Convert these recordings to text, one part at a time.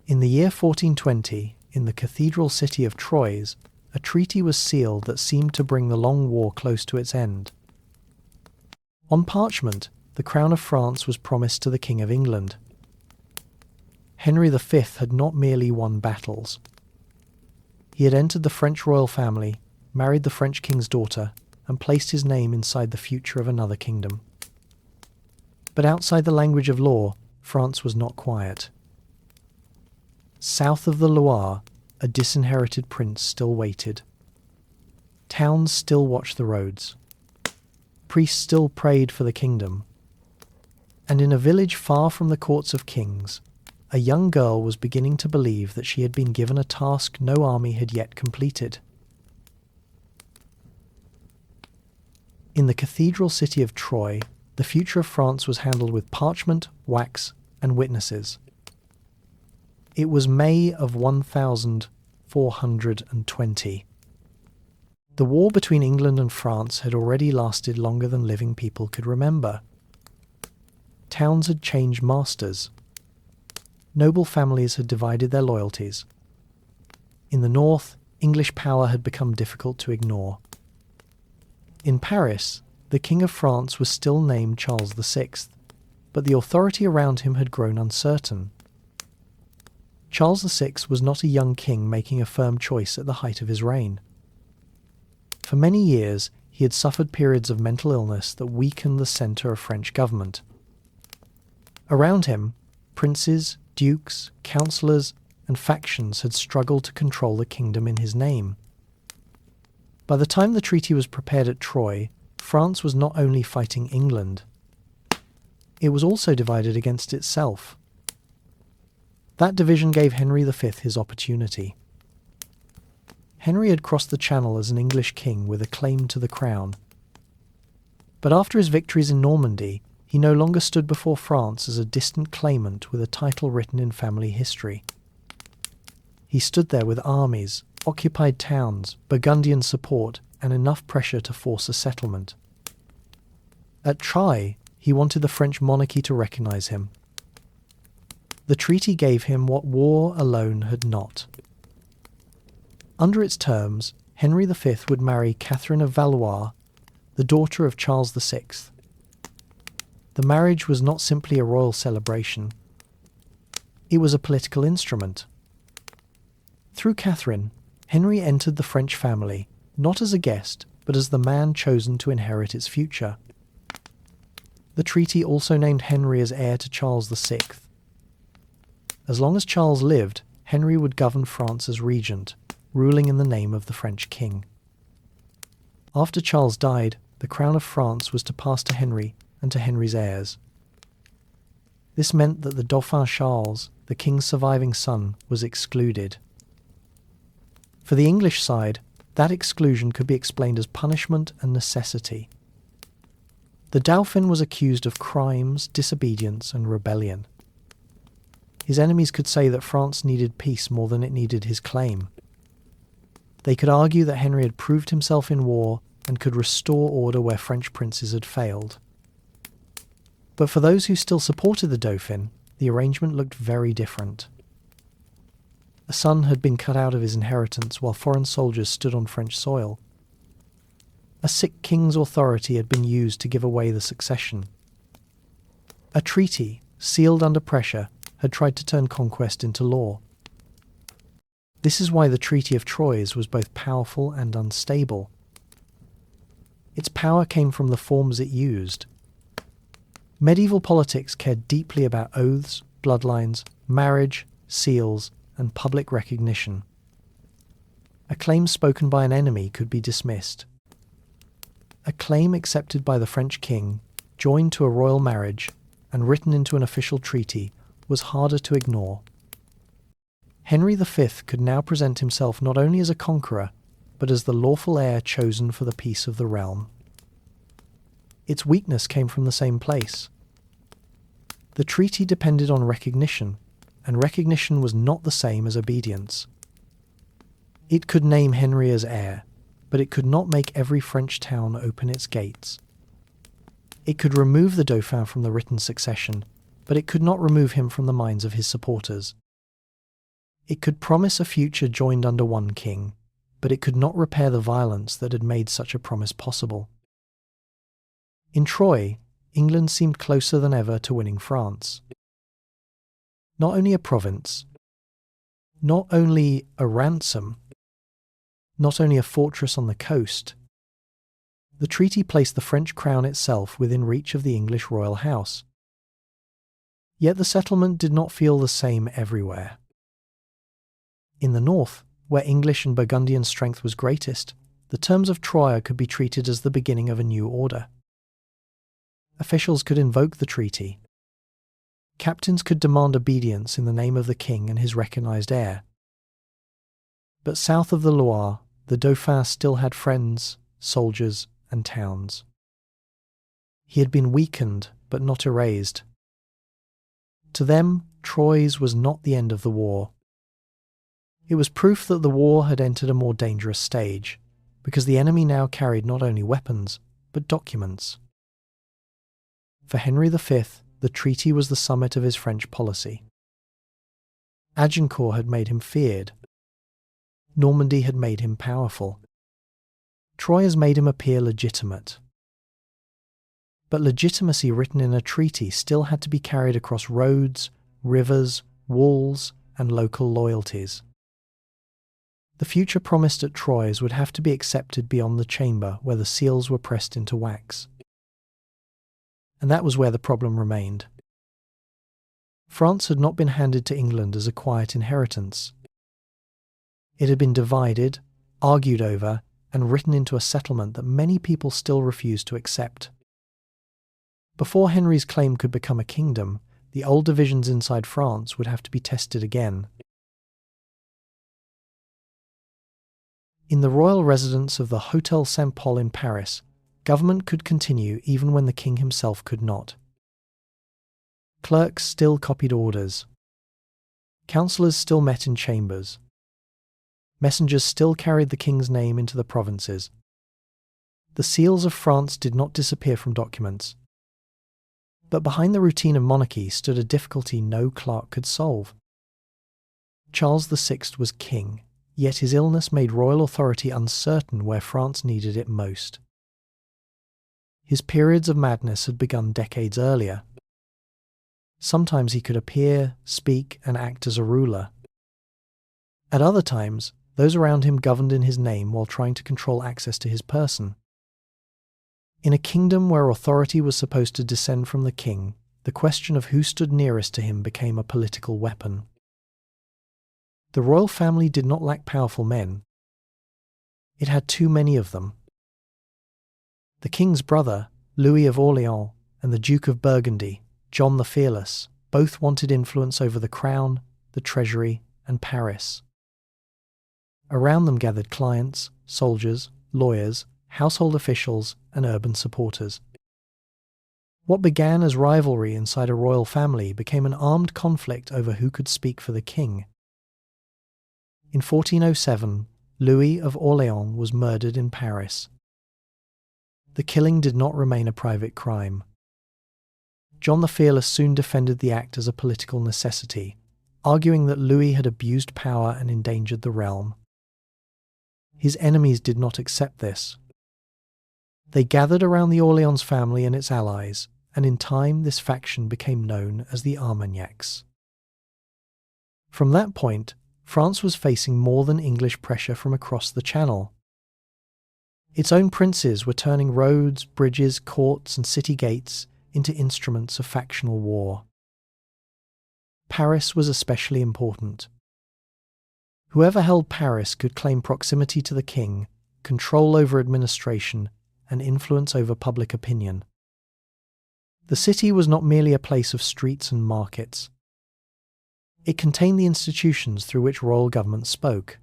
In the year 1420, in the cathedral city of Troyes, a treaty was sealed that seemed to bring the long war close to its end. On parchment, the crown of France was promised to the King of England. Henry V had not merely won battles. He had entered the French royal family, married the French king's daughter, and placed his name inside the future of another kingdom. But outside the language of law, France was not quiet. South of the Loire, a disinherited prince still waited. Towns still watched the roads. Priests still prayed for the kingdom. And in a village far from the courts of kings, a young girl was beginning to believe that she had been given a task no army had yet completed. In the cathedral city of Troyes, the future of France was handled with parchment, wax, and witnesses. It was May of 1420. The war between England and France had already lasted longer than living people could remember. Towns had changed masters. Noble families had divided their loyalties. In the north, English power had become difficult to ignore. In Paris, the King of France was still named Charles VI, but the authority around him had grown uncertain. Charles VI was not a young king making a firm choice at the height of his reign. For many years, he had suffered periods of mental illness that weakened the centre of French government. Around him, princes, dukes, councillors, and factions had struggled to control the kingdom in his name. By the time the treaty was prepared at Troyes, France was not only fighting England, it was also divided against itself. That division gave Henry V his opportunity. Henry had crossed the Channel as an English king with a claim to the crown. But after his victories in Normandy, he no longer stood before France as a distant claimant with a title written in family history. He stood there with armies, occupied towns, Burgundian support, and enough pressure to force a settlement. At Troyes, he wanted the French monarchy to recognize him. The treaty gave him what war alone had not. Under its terms, Henry V would marry Catherine of Valois, the daughter of Charles VI. The marriage was not simply a royal celebration. It was a political instrument. Through Catherine, Henry entered the French family, not as a guest, but as the man chosen to inherit its future. The treaty also named Henry as heir to Charles VI. As long as Charles lived, Henry would govern France as regent, ruling in the name of the French king. After Charles died, the crown of France was to pass to Henry and to Henry's heirs. This meant that the Dauphin Charles, the king's surviving son, was excluded. For the English side, that exclusion could be explained as punishment and necessity. The Dauphin was accused of crimes, disobedience, and rebellion. His enemies could say that France needed peace more than it needed his claim. They could argue that Henry had proved himself in war and could restore order where French princes had failed. But for those who still supported the Dauphin, the arrangement looked very different. A son had been cut out of his inheritance while foreign soldiers stood on French soil. A sick king's authority had been used to give away the succession. A treaty, sealed under pressure, had tried to turn conquest into law. This is why the Treaty of Troyes was both powerful and unstable. Its power came from the forms it used. Medieval politics cared deeply about oaths, bloodlines, marriage, seals, and public recognition. A claim spoken by an enemy could be dismissed. A claim accepted by the French king, joined to a royal marriage, and written into an official treaty, was harder to ignore. Henry V could now present himself not only as a conqueror, but as the lawful heir chosen for the peace of the realm. Its weakness came from the same place. The treaty depended on recognition, and recognition was not the same as obedience. It could name Henry as heir, but it could not make every French town open its gates. It could remove the Dauphin from the written succession, but it could not remove him from the minds of his supporters. It could promise a future joined under one king, but it could not repair the violence that had made such a promise possible. In Troy, England seemed closer than ever to winning France. Not only a province, not only a ransom, not only a fortress on the coast, the treaty placed the French crown itself within reach of the English royal house. Yet the settlement did not feel the same everywhere. In the north, where English and Burgundian strength was greatest, the terms of Troy could be treated as the beginning of a new order. Officials could invoke the treaty. Captains could demand obedience in the name of the king and his recognized heir. But south of the Loire, the Dauphin still had friends, soldiers, and towns. He had been weakened, but not erased. To them, Troyes was not the end of the war. It was proof that the war had entered a more dangerous stage, because the enemy now carried not only weapons, but documents. For Henry V, the treaty was the summit of his French policy. Agincourt had made him feared. Normandy had made him powerful. Troyes made him appear legitimate. But legitimacy written in a treaty still had to be carried across roads, rivers, walls, and local loyalties. The future promised at Troyes would have to be accepted beyond the chamber where the seals were pressed into wax. And that was where the problem remained. France had not been handed to England as a quiet inheritance. It had been divided, argued over, and written into a settlement that many people still refused to accept. Before Henry's claim could become a kingdom, the old divisions inside France would have to be tested again. In the royal residence of the Hôtel Saint-Paul in Paris, government could continue even when the king himself could not. Clerks still copied orders. Councillors still met in chambers. Messengers still carried the king's name into the provinces. The seals of France did not disappear from documents. But behind the routine of monarchy stood a difficulty no clerk could solve. Charles VI was king, yet his illness made royal authority uncertain where France needed it most. His periods of madness had begun decades earlier. Sometimes he could appear, speak, and act as a ruler. At other times, those around him governed in his name while trying to control access to his person. In a kingdom where authority was supposed to descend from the king, the question of who stood nearest to him became a political weapon. The royal family did not lack powerful men. It had too many of them. The king's brother, Louis of Orleans, and the Duke of Burgundy, John the Fearless, both wanted influence over the crown, the treasury, and Paris. Around them gathered clients, soldiers, lawyers, household officials, and urban supporters. What began as rivalry inside a royal family became an armed conflict over who could speak for the king. In 1407, Louis of Orleans was murdered in Paris. The killing did not remain a private crime. John the Fearless soon defended the act as a political necessity, arguing that Louis had abused power and endangered the realm. His enemies did not accept this. They gathered around the Orleans family and its allies, and in time this faction became known as the Armagnacs. From that point, France was facing more than English pressure from across the Channel. Its own princes were turning roads, bridges, courts, and city gates into instruments of factional war. Paris was especially important. Whoever held Paris could claim proximity to the king, control over administration, and influence over public opinion. The city was not merely a place of streets and markets. It contained the institutions through which royal government spoke.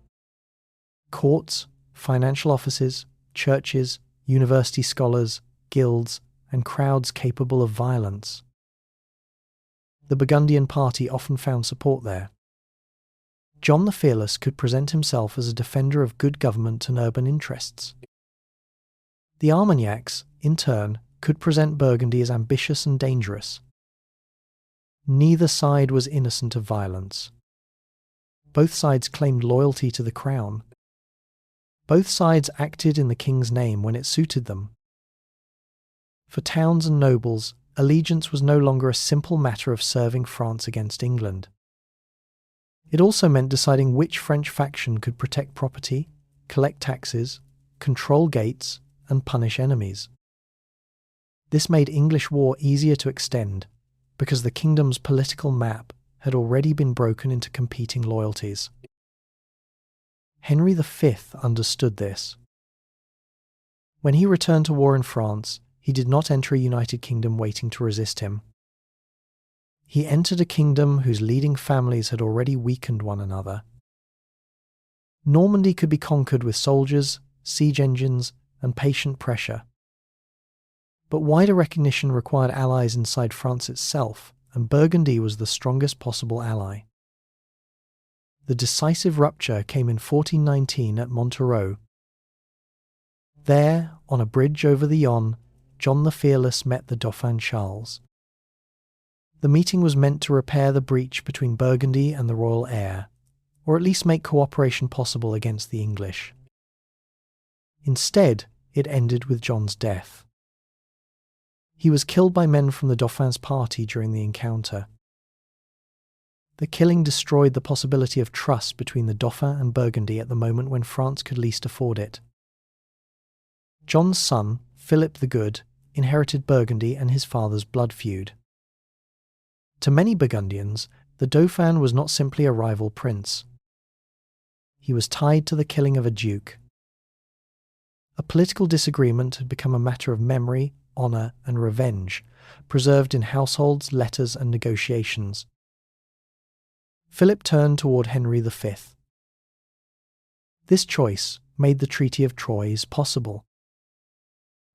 Courts, financial offices, churches, university scholars, guilds, and crowds capable of violence. The Burgundian party often found support there. John the Fearless could present himself as a defender of good government and urban interests. The Armagnacs, in turn, could present Burgundy as ambitious and dangerous. Neither side was innocent of violence. Both sides claimed loyalty to the crown. Both sides acted in the king's name when it suited them. For towns and nobles, allegiance was no longer a simple matter of serving France against England. It also meant deciding which French faction could protect property, collect taxes, control gates, and punish enemies. This made English war easier to extend, because the kingdom's political map had already been broken into competing loyalties. Henry V understood this. When he returned to war in France, he did not enter a united kingdom waiting to resist him. He entered a kingdom whose leading families had already weakened one another. Normandy could be conquered with soldiers, siege engines, and patient pressure. But wider recognition required allies inside France itself, and Burgundy was the strongest possible ally. The decisive rupture came in 1419 at Montereau. There, on a bridge over the Yonne, John the Fearless met the Dauphin Charles. The meeting was meant to repair the breach between Burgundy and the royal heir, or at least make cooperation possible against the English. Instead, it ended with John's death. He was killed by men from the Dauphin's party during the encounter. The killing destroyed the possibility of trust between the Dauphin and Burgundy at the moment when France could least afford it. John's son, Philip the Good, inherited Burgundy and his father's blood feud. To many Burgundians, the Dauphin was not simply a rival prince. He was tied to the killing of a duke. A political disagreement had become a matter of memory, honour, and revenge, preserved in households, letters, and negotiations. Philip turned toward Henry V. This choice made the Treaty of Troyes possible.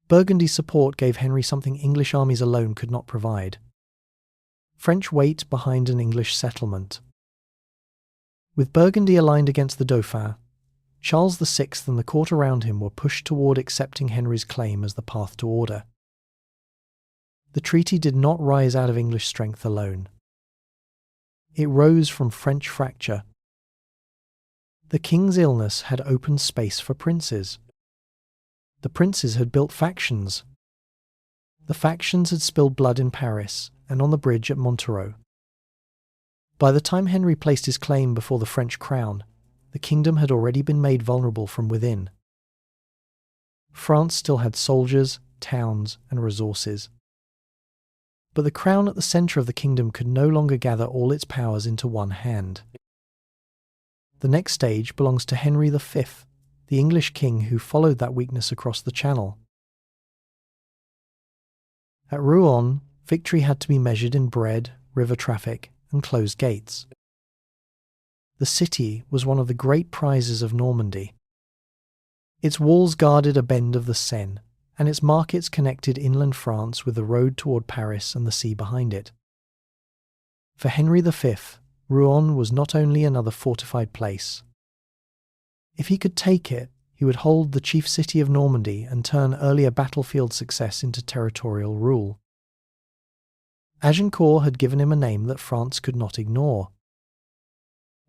Burgundy's support gave Henry something English armies alone could not provide: French weight behind an English settlement. With Burgundy aligned against the Dauphin, Charles VI and the court around him were pushed toward accepting Henry's claim as the path to order. The treaty did not rise out of English strength alone. It rose from French fracture. The king's illness had opened space for princes. The princes had built factions. The factions had spilled blood in Paris and on the bridge at Montereau. By the time Henry placed his claim before the French crown, the kingdom had already been made vulnerable from within. France still had soldiers, towns, and resources. But the crown at the centre of the kingdom could no longer gather all its powers into one hand. The next stage belongs to Henry V, the English king who followed that weakness across the Channel. At Rouen, victory had to be measured in bread, river traffic, and closed gates. The city was one of the great prizes of Normandy. Its walls guarded a bend of the Seine, and its markets connected inland France with the road toward Paris and the sea behind it. For Henry V, Rouen was not only another fortified place. If he could take it, he would hold the chief city of Normandy and turn earlier battlefield success into territorial rule. Agincourt had given him a name that France could not ignore.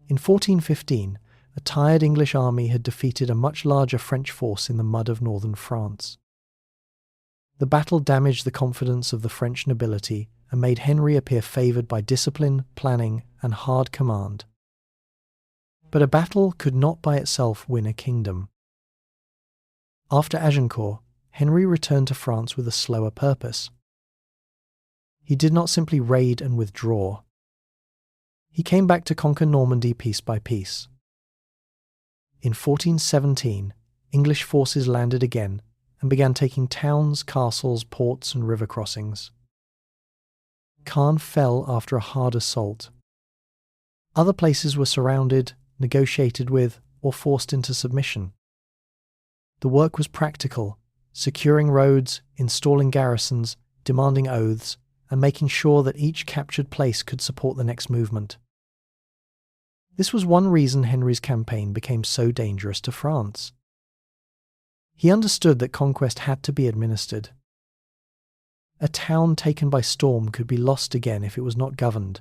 In 1415, a tired English army had defeated a much larger French force in the mud of northern France. The battle damaged the confidence of the French nobility and made Henry appear favoured by discipline, planning, and hard command. But a battle could not by itself win a kingdom. After Agincourt, Henry returned to France with a slower purpose. He did not simply raid and withdraw. He came back to conquer Normandy piece by piece. In 1417, English forces landed again and began taking towns, castles, ports, and river crossings. Caen fell after a hard assault. Other places were surrounded, negotiated with, or forced into submission. The work was practical, securing roads, installing garrisons, demanding oaths, and making sure that each captured place could support the next movement. This was one reason Henry's campaign became so dangerous to France. He understood that conquest had to be administered. A town taken by storm could be lost again if it was not governed.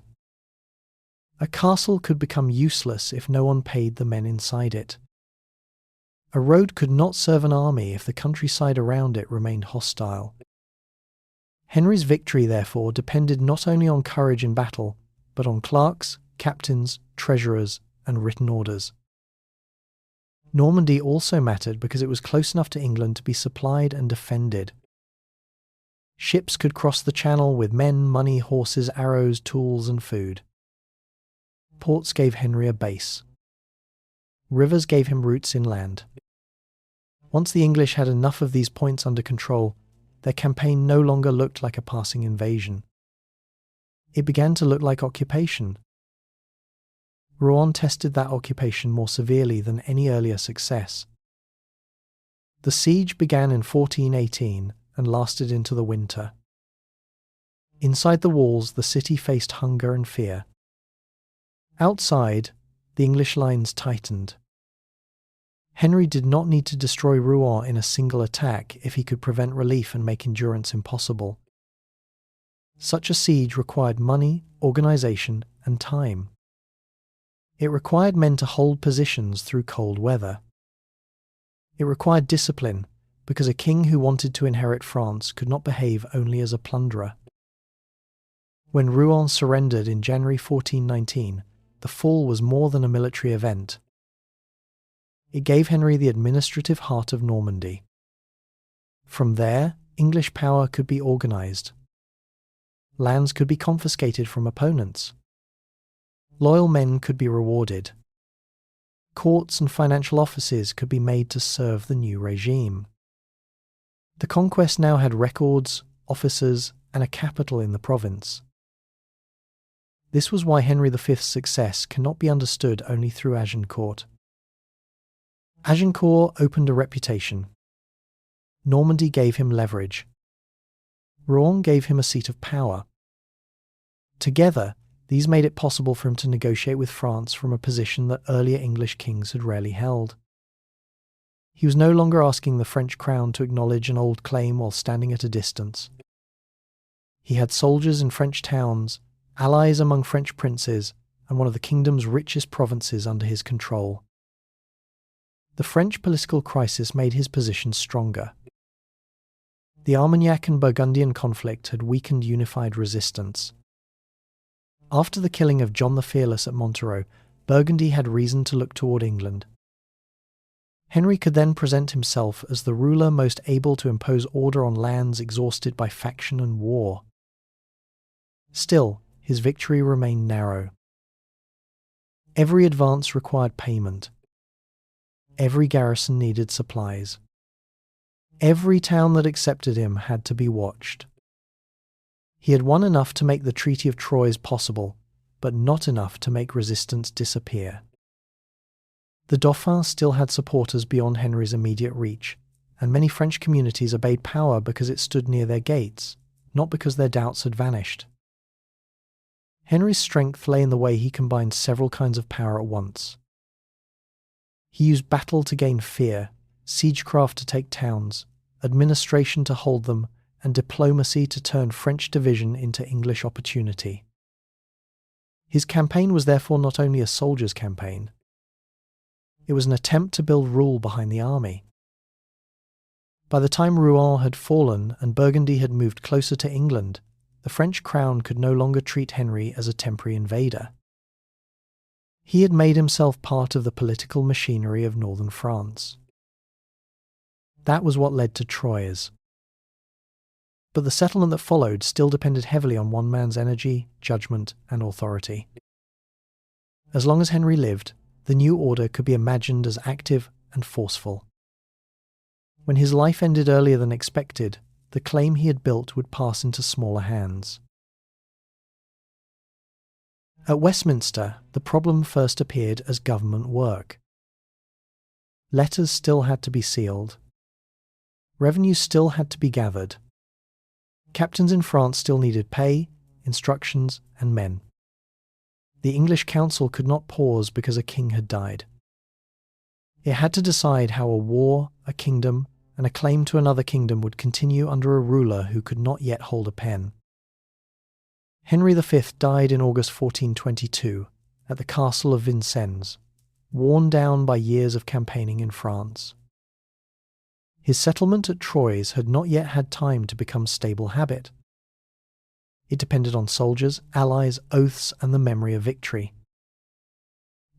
A castle could become useless if no one paid the men inside it. A road could not serve an army if the countryside around it remained hostile. Henry's victory, therefore, depended not only on courage in battle, but on clerks, captains, treasurers, and written orders. Normandy also mattered because it was close enough to England to be supplied and defended. Ships could cross the channel with men, money, horses, arrows, tools, and food. Ports gave Henry a base. Rivers gave him routes inland. Once the English had enough of these points under control, their campaign no longer looked like a passing invasion. It began to look like occupation. Rouen tested that occupation more severely than any earlier success. The siege began in 1418 and lasted into the winter. Inside the walls, the city faced hunger and fear. Outside, the English lines tightened. Henry did not need to destroy Rouen in a single attack if he could prevent relief and make endurance impossible. Such a siege required money, organization, and time. It required men to hold positions through cold weather. It required discipline, because a king who wanted to inherit France could not behave only as a plunderer. When Rouen surrendered in January 1419, the fall was more than a military event. It gave Henry the administrative heart of Normandy. From there, English power could be organized. Lands could be confiscated from opponents. Loyal men could be rewarded. Courts and financial offices could be made to serve the new regime. The conquest now had records, officers, and a capital in the province. This was why Henry V's success cannot be understood only through Agincourt. Agincourt opened a reputation. Normandy gave him leverage. Rouen gave him a seat of power. Together, these made it possible for him to negotiate with France from a position that earlier English kings had rarely held. He was no longer asking the French crown to acknowledge an old claim while standing at a distance. He had soldiers in French towns, allies among French princes, and one of the kingdom's richest provinces under his control. The French political crisis made his position stronger. The Armagnac and Burgundian conflict had weakened unified resistance. After the killing of John the Fearless at Montereau, Burgundy had reason to look toward England. Henry could then present himself as the ruler most able to impose order on lands exhausted by faction and war. Still, his victory remained narrow. Every advance required payment. Every garrison needed supplies. Every town that accepted him had to be watched. He had won enough to make the Treaty of Troyes possible, but not enough to make resistance disappear. The Dauphin still had supporters beyond Henry's immediate reach, and many French communities obeyed power because it stood near their gates, not because their doubts had vanished. Henry's strength lay in the way he combined several kinds of power at once. He used battle to gain fear, siegecraft to take towns, administration to hold them, and diplomacy to turn French division into English opportunity. His campaign was therefore not only a soldier's campaign. It was an attempt to build rule behind the army. By the time Rouen had fallen and Burgundy had moved closer to England, the French crown could no longer treat Henry as a temporary invader. He had made himself part of the political machinery of northern France. That was what led to Troyes. But the settlement that followed still depended heavily on one man's energy, judgment, and authority. As long as Henry lived, the new order could be imagined as active and forceful. When his life ended earlier than expected, the claim he had built would pass into smaller hands. At Westminster, the problem first appeared as government work. Letters still had to be sealed. Revenue still had to be gathered. Captains in France still needed pay, instructions, and men. The English council could not pause because a king had died. It had to decide how a war, a kingdom, and a claim to another kingdom would continue under a ruler who could not yet hold a pen. Henry V died in August 1422, at the castle of Vincennes, worn down by years of campaigning in France. His settlement at Troyes had not yet had time to become stable habit. It depended on soldiers, allies, oaths, and the memory of victory.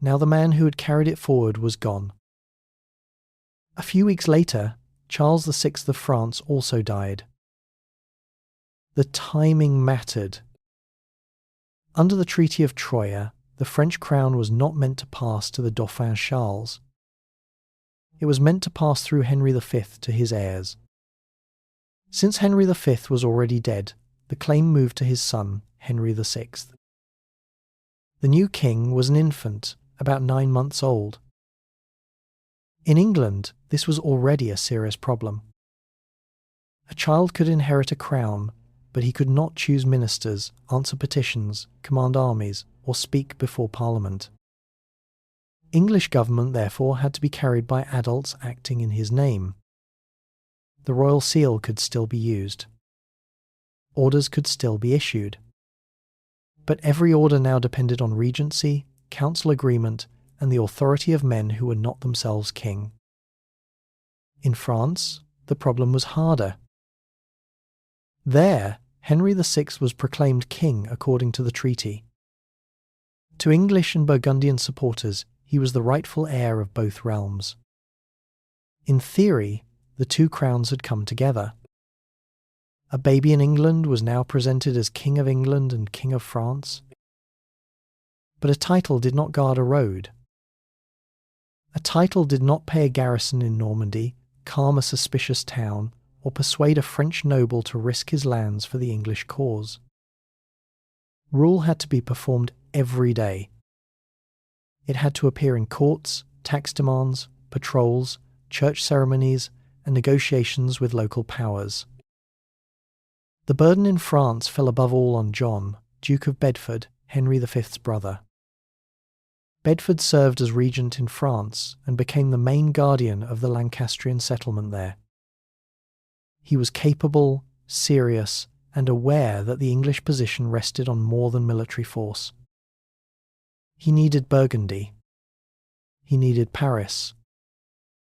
Now the man who had carried it forward was gone. A few weeks later, Charles VI of France also died. The timing mattered. Under the Treaty of Troyes, the French crown was not meant to pass to the Dauphin Charles. It was meant to pass through Henry V to his heirs. Since Henry V was already dead, the claim moved to his son, Henry VI. The new king was an infant, about 9 months old. In England, this was already a serious problem. A child could inherit a crown, but he could not choose ministers, answer petitions, command armies, or speak before Parliament. English government, therefore, had to be carried by adults acting in his name. The royal seal could still be used. Orders could still be issued. But every order now depended on regency, council agreement, and the authority of men who were not themselves king. In France, the problem was harder. There, Henry VI was proclaimed king according to the treaty. To English and Burgundian supporters, he was the rightful heir of both realms. In theory, the two crowns had come together. A baby in England was now presented as King of England and King of France. But a title did not guard a road. A title did not pay a garrison in Normandy, calm a suspicious town, or persuade a French noble to risk his lands for the English cause. Rule had to be performed every day. It had to appear in courts, tax demands, patrols, church ceremonies, and negotiations with local powers. The burden in France fell above all on John, Duke of Bedford, Henry V's brother. Bedford served as regent in France and became the main guardian of the Lancastrian settlement there. He was capable, serious, and aware that the English position rested on more than military force. He needed Burgundy. He needed Paris.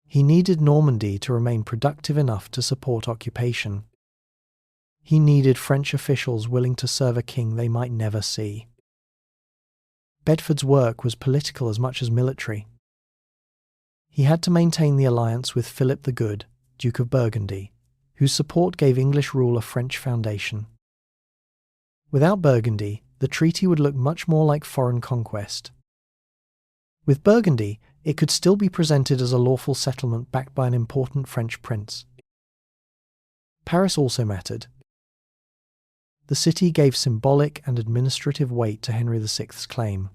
He needed Normandy to remain productive enough to support occupation. He needed French officials willing to serve a king they might never see. Bedford's work was political as much as military. He had to maintain the alliance with Philip the Good, Duke of Burgundy, whose support gave English rule a French foundation. Without Burgundy, the treaty would look much more like foreign conquest. With Burgundy, it could still be presented as a lawful settlement backed by an important French prince. Paris also mattered. The city gave symbolic and administrative weight to Henry VI's claim.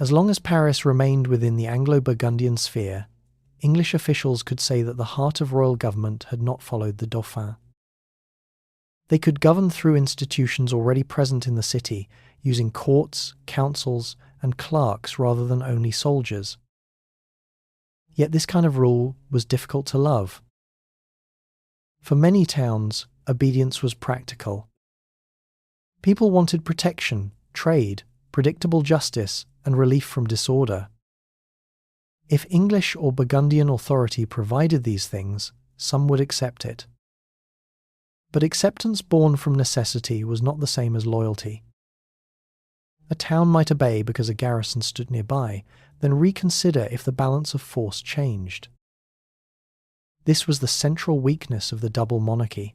As long as Paris remained within the Anglo-Burgundian sphere, English officials could say that the heart of royal government had not followed the Dauphin. They could govern through institutions already present in the city, using courts, councils, and clerks rather than only soldiers. Yet this kind of rule was difficult to love. For many towns, obedience was practical. People wanted protection, trade, predictable justice, and relief from disorder. If English or Burgundian authority provided these things, some would accept it. But acceptance born from necessity was not the same as loyalty. A town might obey because a garrison stood nearby, then reconsider if the balance of force changed. This was the central weakness of the double monarchy.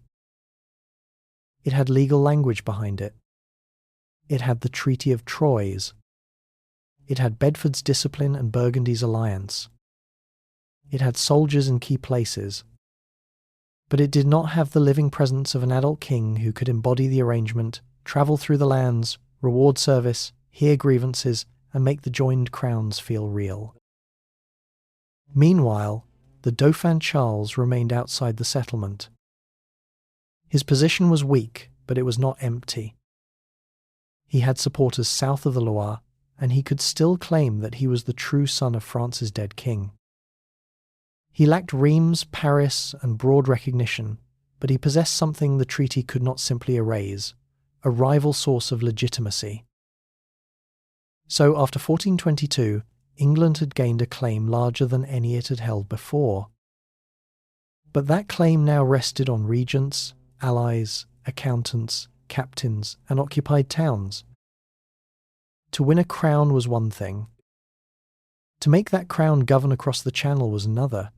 It had legal language behind it. It had the Treaty of Troyes. It had Bedford's discipline and Burgundy's alliance. It had soldiers in key places. But it did not have the living presence of an adult king who could embody the arrangement, travel through the lands, reward service, hear grievances, and make the joined crowns feel real. Meanwhile, the Dauphin Charles remained outside the settlement. His position was weak, but it was not empty. He had supporters south of the Loire, and he could still claim that he was the true son of France's dead king. He lacked Reims, Paris, and broad recognition, but he possessed something the treaty could not simply erase, a rival source of legitimacy. So after 1422, England had gained a claim larger than any it had held before. But that claim now rested on regents, allies, accountants, captains, and occupied towns. To win a crown was one thing. To make that crown govern across the Channel was another.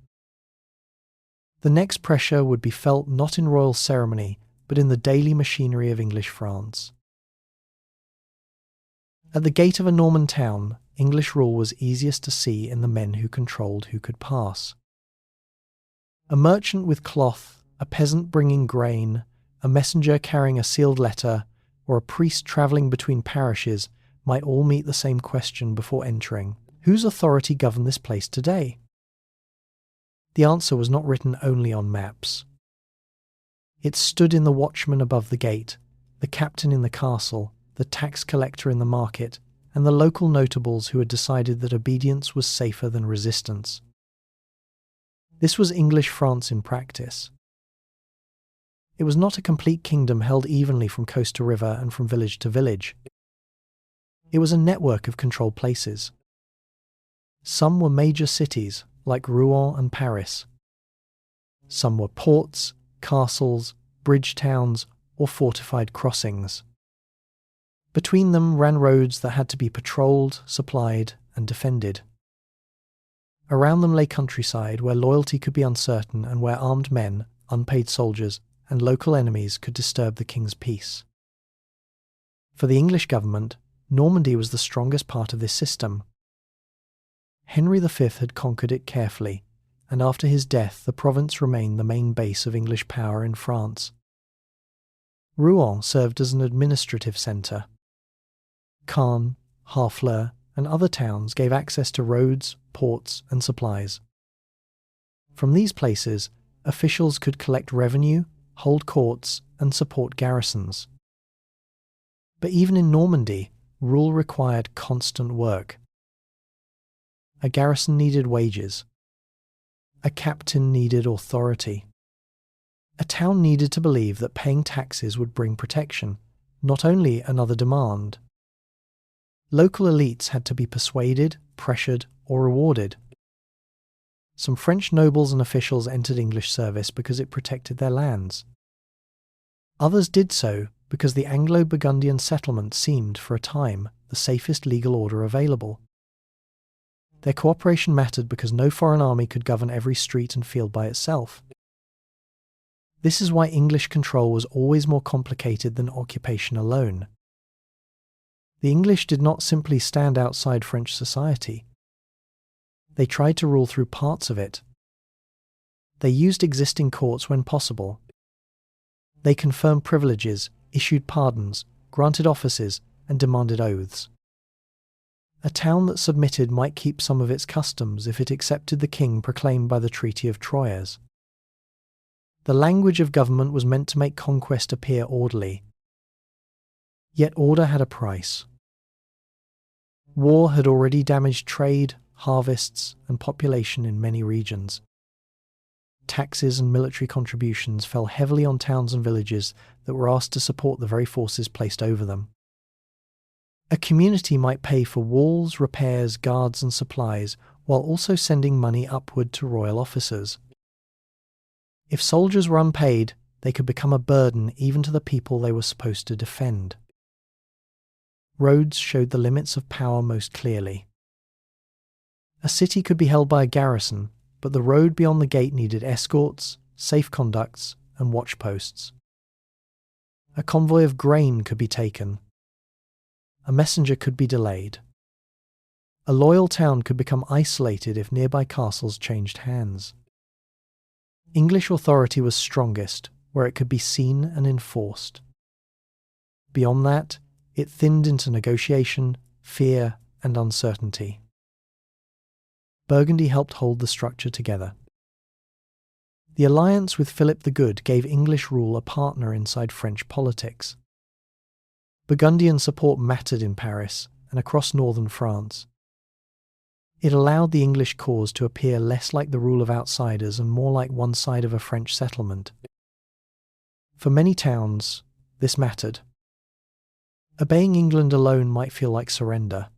The next pressure would be felt not in royal ceremony, but in the daily machinery of English France. At the gate of a Norman town, English rule was easiest to see in the men who controlled who could pass. A merchant with cloth, a peasant bringing grain, a messenger carrying a sealed letter, or a priest travelling between parishes might all meet the same question before entering: whose authority governed this place today? The answer was not written only on maps. It stood in the watchman above the gate, the captain in the castle, the tax collector in the market, and the local notables who had decided that obedience was safer than resistance. This was English France in practice. It was not a complete kingdom held evenly from coast to river and from village to village. It was a network of controlled places. Some were major cities, like Rouen and Paris. Some were ports, castles, bridge towns, or fortified crossings. Between them ran roads that had to be patrolled, supplied, and defended. Around them lay countryside where loyalty could be uncertain and where armed men, unpaid soldiers, and local enemies could disturb the king's peace. For the English government, Normandy was the strongest part of this system. Henry V had conquered it carefully, and after his death the province remained the main base of English power in France. Rouen served as an administrative centre. Caen, Harfleur, and other towns gave access to roads, ports, and supplies. From these places, officials could collect revenue, hold courts, and support garrisons. But even in Normandy, rule required constant work. A garrison needed wages. A captain needed authority. A town needed to believe that paying taxes would bring protection, not only another demand. Local elites had to be persuaded, pressured, or rewarded. Some French nobles and officials entered English service because it protected their lands. Others did so because the Anglo-Burgundian settlement seemed, for a time, the safest legal order available. Their cooperation mattered because no foreign army could govern every street and field by itself. This is why English control was always more complicated than occupation alone. The English did not simply stand outside French society. They tried to rule through parts of it. They used existing courts when possible. They confirmed privileges, issued pardons, granted offices, and demanded oaths. A town that submitted might keep some of its customs if it accepted the king proclaimed by the Treaty of Troyes. The language of government was meant to make conquest appear orderly. Yet order had a price. War had already damaged trade, harvests, and population in many regions. Taxes and military contributions fell heavily on towns and villages that were asked to support the very forces placed over them. A community might pay for walls, repairs, guards, and supplies, while also sending money upward to royal officers. If soldiers were unpaid, they could become a burden even to the people they were supposed to defend. Roads showed the limits of power most clearly. A city could be held by a garrison, but the road beyond the gate needed escorts, safe conducts, and watchposts. A convoy of grain could be taken. A messenger could be delayed. A loyal town could become isolated if nearby castles changed hands. English authority was strongest where it could be seen and enforced. Beyond that, it thinned into negotiation, fear, and uncertainty. Burgundy helped hold the structure together. The alliance with Philip the Good gave English rule a partner inside French politics. Burgundian support mattered in Paris and across northern France. It allowed the English cause to appear less like the rule of outsiders and more like one side of a French settlement. For many towns, this mattered. Obeying England alone might feel like surrender.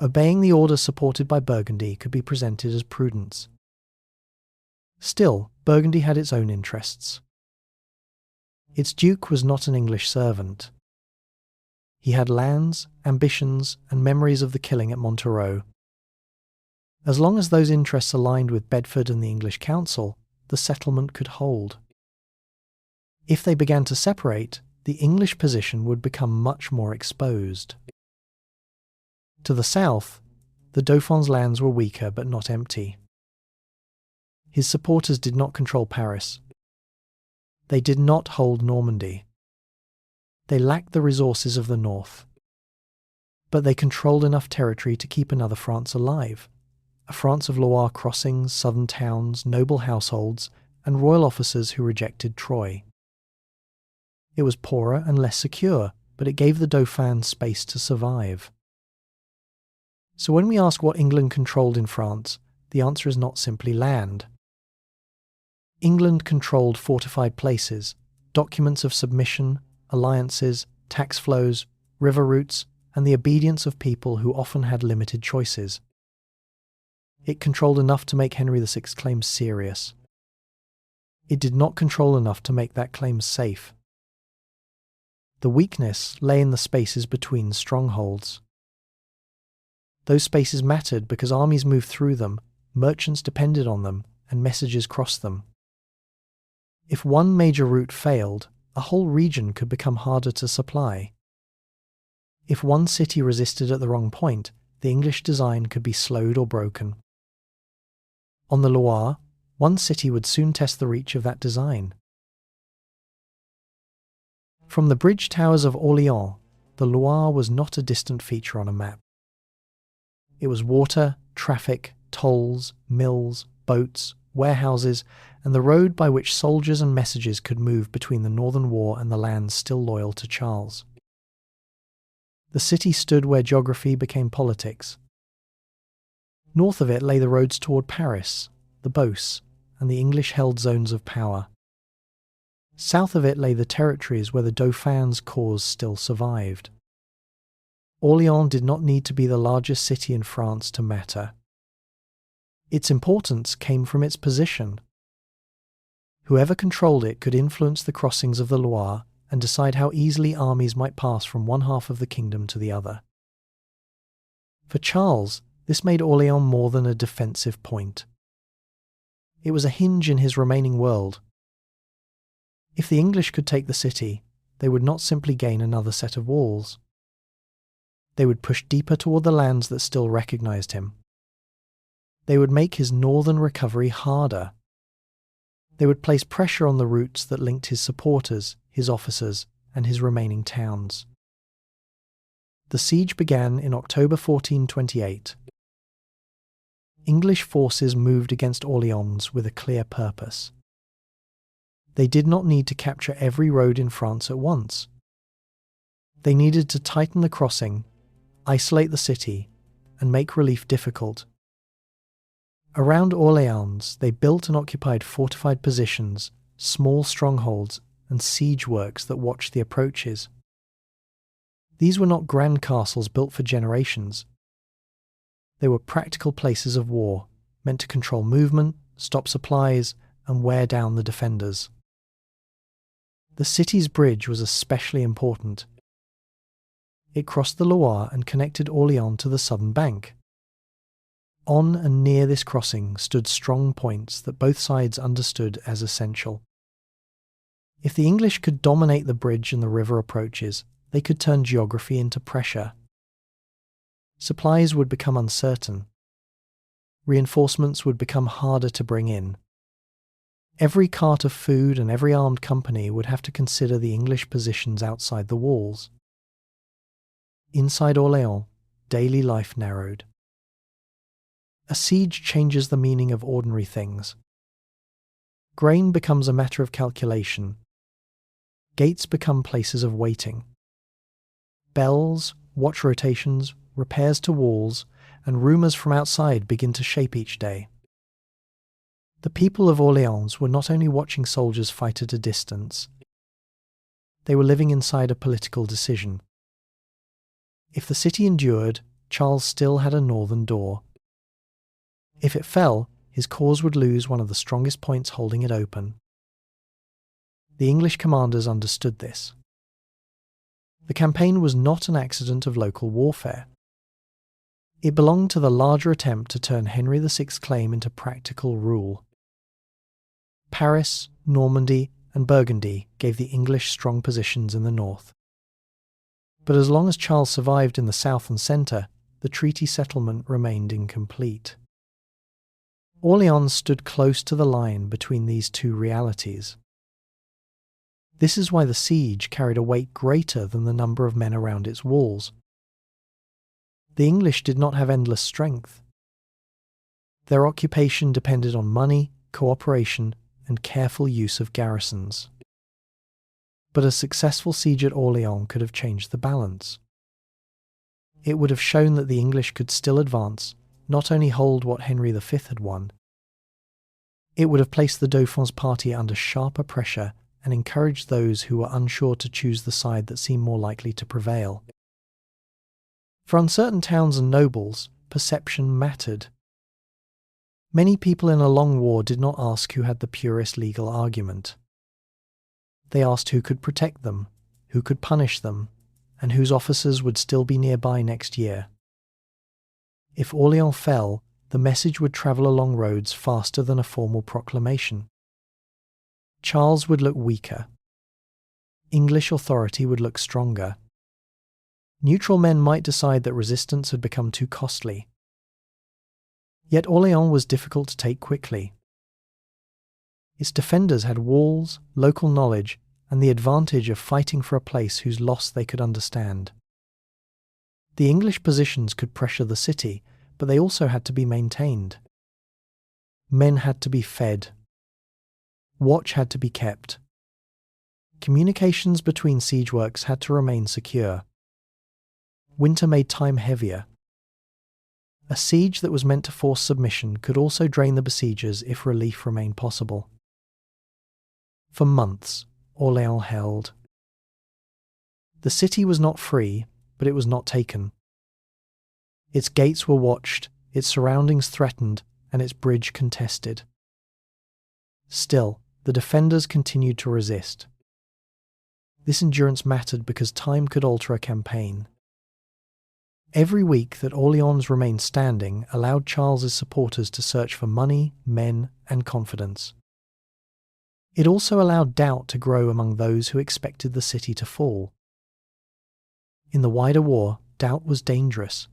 Obeying the order supported by Burgundy could be presented as prudence. Still, Burgundy had its own interests. Its duke was not an English servant. He had lands, ambitions, and memories of the killing at Montereau. As long as those interests aligned with Bedford and the English council, the settlement could hold. If they began to separate, the English position would become much more exposed. To the south, the Dauphin's lands were weaker but not empty. His supporters did not control Paris. They did not hold Normandy. They lacked the resources of the north. But they controlled enough territory to keep another France alive, a France of Loire crossings, southern towns, noble households, and royal officers who rejected Troy. It was poorer and less secure, but it gave the Dauphin space to survive. So when we ask what England controlled in France, the answer is not simply land. England controlled fortified places, documents of submission, alliances, tax flows, river routes, and the obedience of people who often had limited choices. It controlled enough to make Henry VI claim serious. It did not control enough to make that claim safe. The weakness lay in the spaces between strongholds. Those spaces mattered because armies moved through them, merchants depended on them, and messages crossed them. If one major route failed, a whole region could become harder to supply. If one city resisted at the wrong point, the English design could be slowed or broken. On the Loire, one city would soon test the reach of that design. From the bridge towers of Orléans, the Loire was not a distant feature on a map. It was water, traffic, tolls, mills, boats, warehouses, and the road by which soldiers and messages could move between the Northern War and the lands still loyal to Charles. The city stood where geography became politics. North of it lay the roads toward Paris, the Beauce, and the English-held zones of power. South of it lay the territories where the Dauphin's cause still survived. Orléans did not need to be the largest city in France to matter. Its importance came from its position. Whoever controlled it could influence the crossings of the Loire and decide how easily armies might pass from one half of the kingdom to the other. For Charles, this made Orléans more than a defensive point. It was a hinge in his remaining world. If the English could take the city, they would not simply gain another set of walls. They would push deeper toward the lands that still recognized him. They would make his northern recovery harder. They would place pressure on the routes that linked his supporters, his officers, and his remaining towns. The siege began in October 1428. English forces moved against Orléans with a clear purpose. They did not need to capture every road in France at once. They needed to tighten the crossing, isolate the city, and make relief difficult. Around Orléans, they built and occupied fortified positions, small strongholds, and siege works that watched the approaches. These were not grand castles built for generations. They were practical places of war, meant to control movement, stop supplies, and wear down the defenders. The city's bridge was especially important. It crossed the Loire and connected Orléans to the southern bank. On and near this crossing stood strong points that both sides understood as essential. If the English could dominate the bridge and the river approaches, they could turn geography into pressure. Supplies would become uncertain. Reinforcements would become harder to bring in. Every cart of food and every armed company would have to consider the English positions outside the walls. Inside Orléans, daily life narrowed. A siege changes the meaning of ordinary things. Grain becomes a matter of calculation. Gates become places of waiting. Bells, watch rotations, repairs to walls, and rumours from outside begin to shape each day. The people of Orléans were not only watching soldiers fight at a distance, they were living inside a political decision. If the city endured, Charles still had a northern door. If it fell, his cause would lose one of the strongest points holding it open. The English commanders understood this. The campaign was not an accident of local warfare. It belonged to the larger attempt to turn Henry VI's claim into practical rule. Paris, Normandy, and Burgundy gave the English strong positions in the north. But as long as Charles survived in the south and centre, the treaty settlement remained incomplete. Orléans stood close to the line between these two realities. This is why the siege carried a weight greater than the number of men around its walls. The English did not have endless strength. Their occupation depended on money, cooperation, and careful use of garrisons. But a successful siege at Orléans could have changed the balance. It would have shown that the English could still advance, not only hold what Henry V had won. It would have placed the Dauphin's party under sharper pressure and encouraged those who were unsure to choose the side that seemed more likely to prevail. For uncertain towns and nobles, perception mattered. Many people in a long war did not ask who had the purest legal argument. They asked who could protect them, who could punish them, and whose officers would still be nearby next year. If Orléans fell, the message would travel along roads faster than a formal proclamation. Charles would look weaker. English authority would look stronger. Neutral men might decide that resistance had become too costly. Yet Orléans was difficult to take quickly. Its defenders had walls, local knowledge, and the advantage of fighting for a place whose loss they could understand. The English positions could pressure the city, but they also had to be maintained. Men had to be fed. Watch had to be kept. Communications between siege works had to remain secure. Winter made time heavier. A siege that was meant to force submission could also drain the besiegers if relief remained possible. For months, Orléans held. The city was not free, but it was not taken. Its gates were watched, its surroundings threatened, and its bridge contested. Still, the defenders continued to resist. This endurance mattered because time could alter a campaign. Every week that Orléans remained standing allowed Charles's supporters to search for money, men, and confidence. It also allowed doubt to grow among those who expected the city to fall. In the wider war, doubt was dangerous.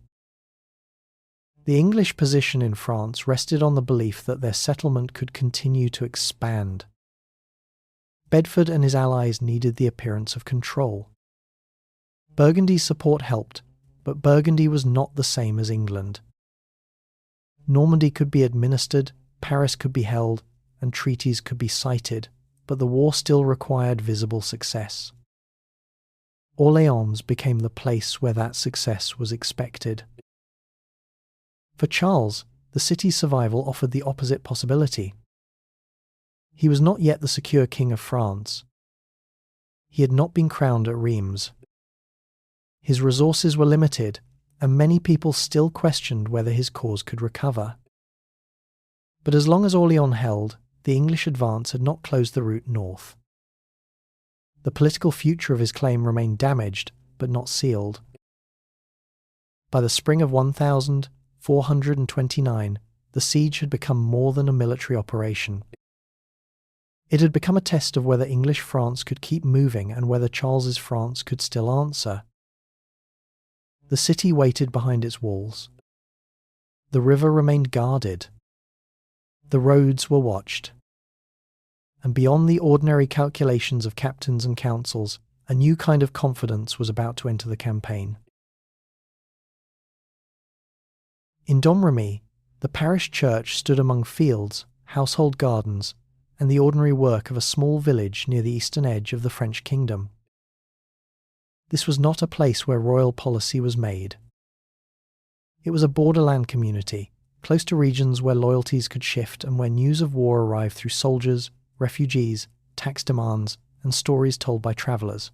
The English position in France rested on the belief that their settlement could continue to expand. Bedford and his allies needed the appearance of control. Burgundy's support helped, but Burgundy was not the same as England. Normandy could be administered, Paris could be held, and treaties could be cited, but the war still required visible success. Orléans became the place where that success was expected. For Charles, the city's survival offered the opposite possibility. He was not yet the secure king of France. He had not been crowned at Reims. His resources were limited, and many people still questioned whether his cause could recover. But as long as Orléans held, the English advance had not closed the route north. The political future of his claim remained damaged, but not sealed. By the spring of 1429, the siege had become more than a military operation. It had become a test of whether English France could keep moving and whether Charles's France could still answer. The city waited behind its walls. The river remained guarded. The roads were watched. And beyond the ordinary calculations of captains and councils, a new kind of confidence was about to enter the campaign. In Domremy, the parish church stood among fields, household gardens, and the ordinary work of a small village near the eastern edge of the French kingdom. This was not a place where royal policy was made. It was a borderland community, close to regions where loyalties could shift and where news of war arrived through soldiers, refugees, tax demands, and stories told by travellers.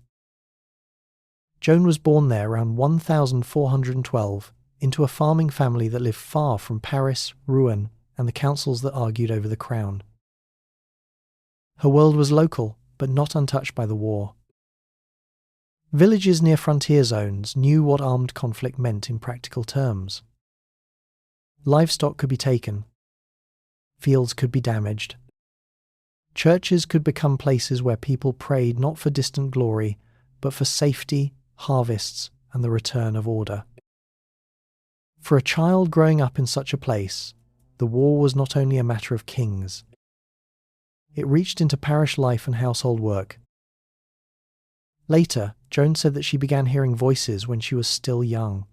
Joan was born there around 1412, into a farming family that lived far from Paris, Rouen, and the councils that argued over the crown. Her world was local, but not untouched by the war. Villages near frontier zones knew what armed conflict meant in practical terms. Livestock could be taken. Fields could be damaged. Churches could become places where people prayed not for distant glory, but for safety, harvests, and the return of order. For a child growing up in such a place, the war was not only a matter of kings. It reached into parish life and household work. Later, Joan said that she began hearing voices when she was still young.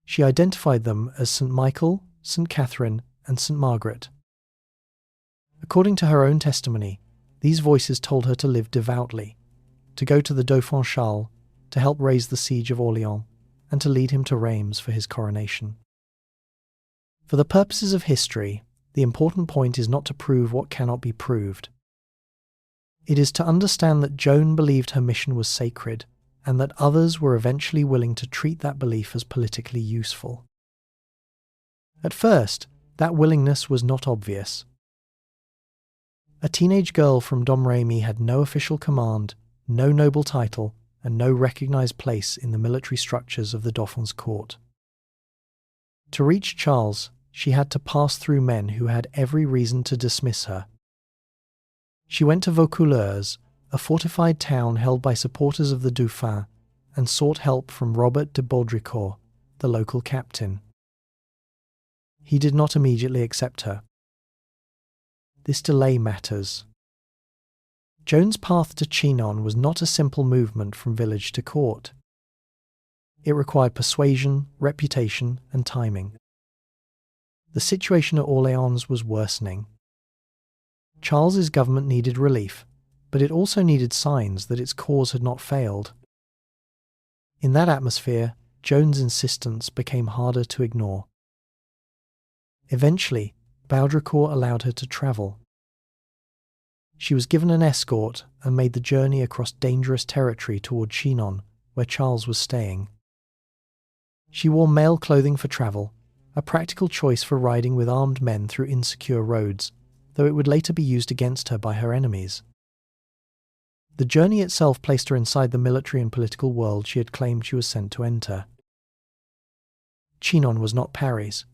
She identified them as St. Michael, St. Catherine, and St. Margaret. According to her own testimony, these voices told her to live devoutly, to go to the Dauphin Charles, to help raise the siege of Orleans, and to lead him to Reims for his coronation. For the purposes of history, the important point is not to prove what cannot be proved. It is to understand that Joan believed her mission was sacred, and that others were eventually willing to treat that belief as politically useful. At first, that willingness was not obvious. A teenage girl from Domremy had no official command, no noble title, and no recognized place in the military structures of the Dauphin's court. To reach Charles, she had to pass through men who had every reason to dismiss her. She went to Vaucouleurs, a fortified town held by supporters of the Dauphin, and sought help from Robert de Baudricourt, the local captain. He did not immediately accept her. This delay matters. Joan's path to Chinon was not a simple movement from village to court. It required persuasion, reputation, and timing. The situation at Orleans was worsening. Charles's government needed relief, but it also needed signs that its cause had not failed. In that atmosphere, Joan's insistence became harder to ignore. Eventually, Baudricourt allowed her to travel. She was given an escort and made the journey across dangerous territory toward Chinon, where Charles was staying. She wore male clothing for travel, a practical choice for riding with armed men through insecure roads, though it would later be used against her by her enemies. The journey itself placed her inside the military and political world she had claimed she was sent to enter. Chinon was not Paris.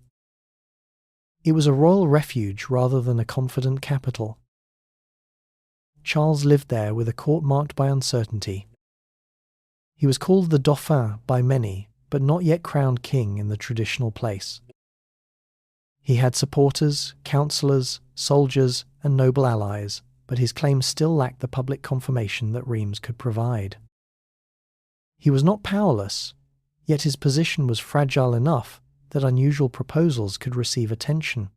It was a royal refuge rather than a confident capital. Charles lived there with a court marked by uncertainty. He was called the Dauphin by many, but not yet crowned king in the traditional place. He had supporters, councillors, soldiers, and noble allies, but his claims still lacked the public confirmation that Reims could provide. He was not powerless, yet his position was fragile enough that unusual proposals could receive attention.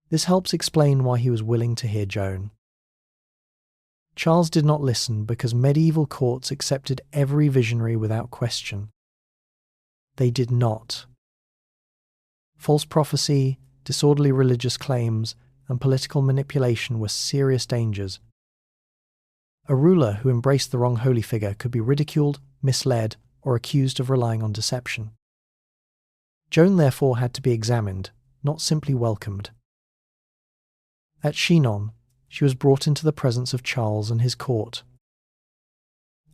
This helps explain why he was willing to hear Joan. Charles did not listen because medieval courts accepted every visionary without question. They did not. False prophecy, disorderly religious claims, and political manipulation were serious dangers. A ruler who embraced the wrong holy figure could be ridiculed, misled, or accused of relying on deception. Joan therefore had to be examined, not simply welcomed. At Chinon, she was brought into the presence of Charles and his court.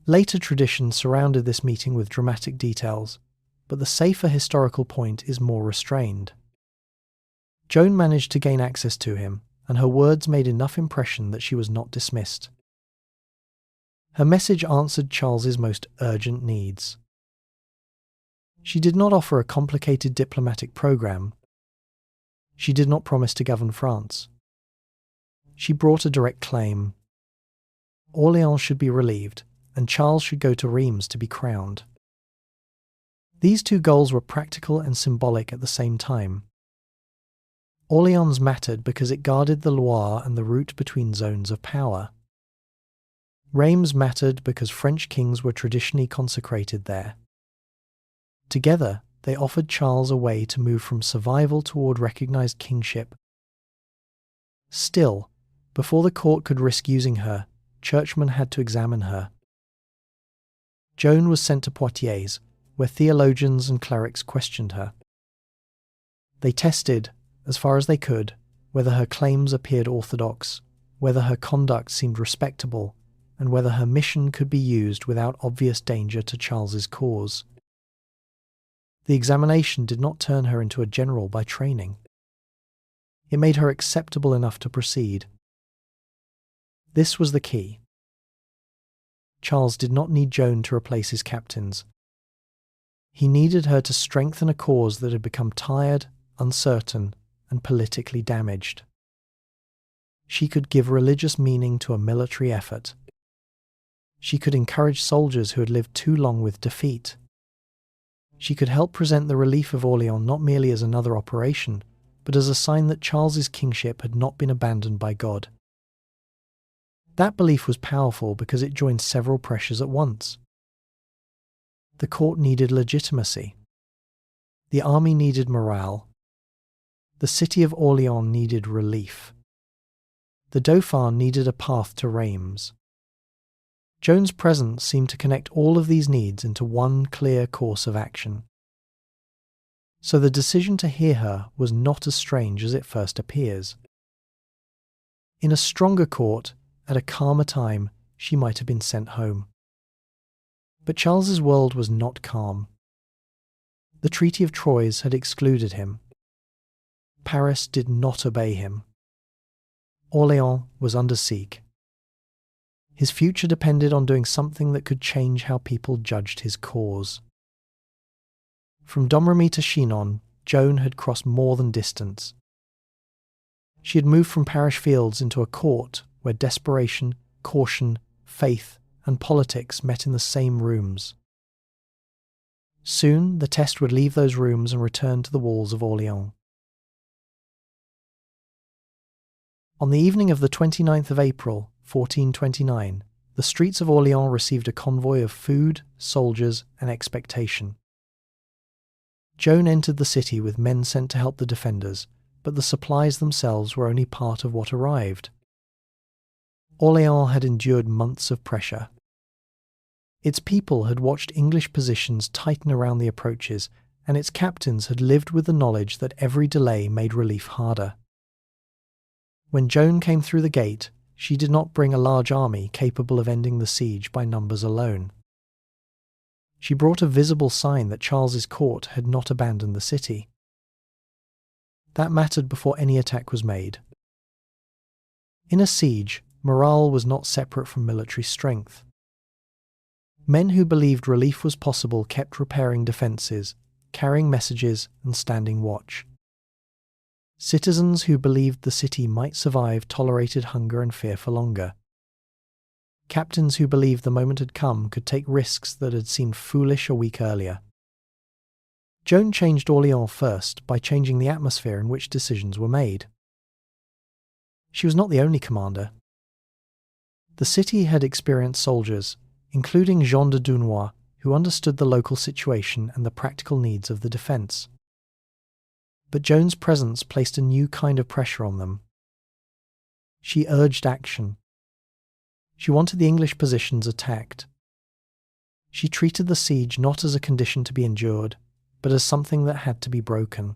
Later traditions surrounded this meeting with dramatic details, but the safer historical point is more restrained. Joan managed to gain access to him, and her words made enough impression that she was not dismissed. Her message answered Charles's most urgent needs. She did not offer a complicated diplomatic program. She did not promise to govern France. She brought a direct claim. Orleans should be relieved, and Charles should go to Reims to be crowned. These two goals were practical and symbolic at the same time. Orleans mattered because it guarded the Loire and the route between zones of power. Reims mattered because French kings were traditionally consecrated there. Together, they offered Charles a way to move from survival toward recognized kingship. Still, before the court could risk using her, churchmen had to examine her. Joan was sent to Poitiers, where theologians and clerics questioned her. They tested, as far as they could, whether her claims appeared orthodox, whether her conduct seemed respectable, and whether her mission could be used without obvious danger to Charles's cause. The examination did not turn her into a general by training. It made her acceptable enough to proceed. This was the key. Charles did not need Joan to replace his captains. He needed her to strengthen a cause that had become tired, uncertain, and politically damaged. She could give religious meaning to a military effort. She could encourage soldiers who had lived too long with defeat. She could help present the relief of Orleans not merely as another operation, but as a sign that Charles's kingship had not been abandoned by God. That belief was powerful because it joined several pressures at once. The court needed legitimacy. The army needed morale. The city of Orleans needed relief. The Dauphin needed a path to Reims. Joan's presence seemed to connect all of these needs into one clear course of action. So the decision to hear her was not as strange as it first appears. In a stronger court, at a calmer time, she might have been sent home. But Charles's world was not calm. The Treaty of Troyes had excluded him. Paris did not obey him. Orleans was under siege. His future depended on doing something that could change how people judged his cause. From Domremy to Chinon, Joan had crossed more than distance. She had moved from parish fields into a court where desperation, caution, faith, and politics met in the same rooms. Soon the test would leave those rooms and return to the walls of Orleans. On the evening of the 29th of April, 1429, the streets of Orleans received a convoy of food, soldiers, and expectation. Joan entered the city with men sent to help the defenders, but the supplies themselves were only part of what arrived. Orleans had endured months of pressure. Its people had watched English positions tighten around the approaches, and its captains had lived with the knowledge that every delay made relief harder. When Joan came through the gate, she did not bring a large army capable of ending the siege by numbers alone. She brought a visible sign that Charles's court had not abandoned the city. That mattered before any attack was made. In a siege, morale was not separate from military strength. Men who believed relief was possible kept repairing defences, carrying messages, and standing watch. Citizens who believed the city might survive tolerated hunger and fear for longer. Captains who believed the moment had come could take risks that had seemed foolish a week earlier. Joan changed Orleans first by changing the atmosphere in which decisions were made. She was not the only commander. The city had experienced soldiers, including Jean de Dunois, who understood the local situation and the practical needs of the defence. But Joan's presence placed a new kind of pressure on them. She urged action. She wanted the English positions attacked. She treated the siege not as a condition to be endured, but as something that had to be broken.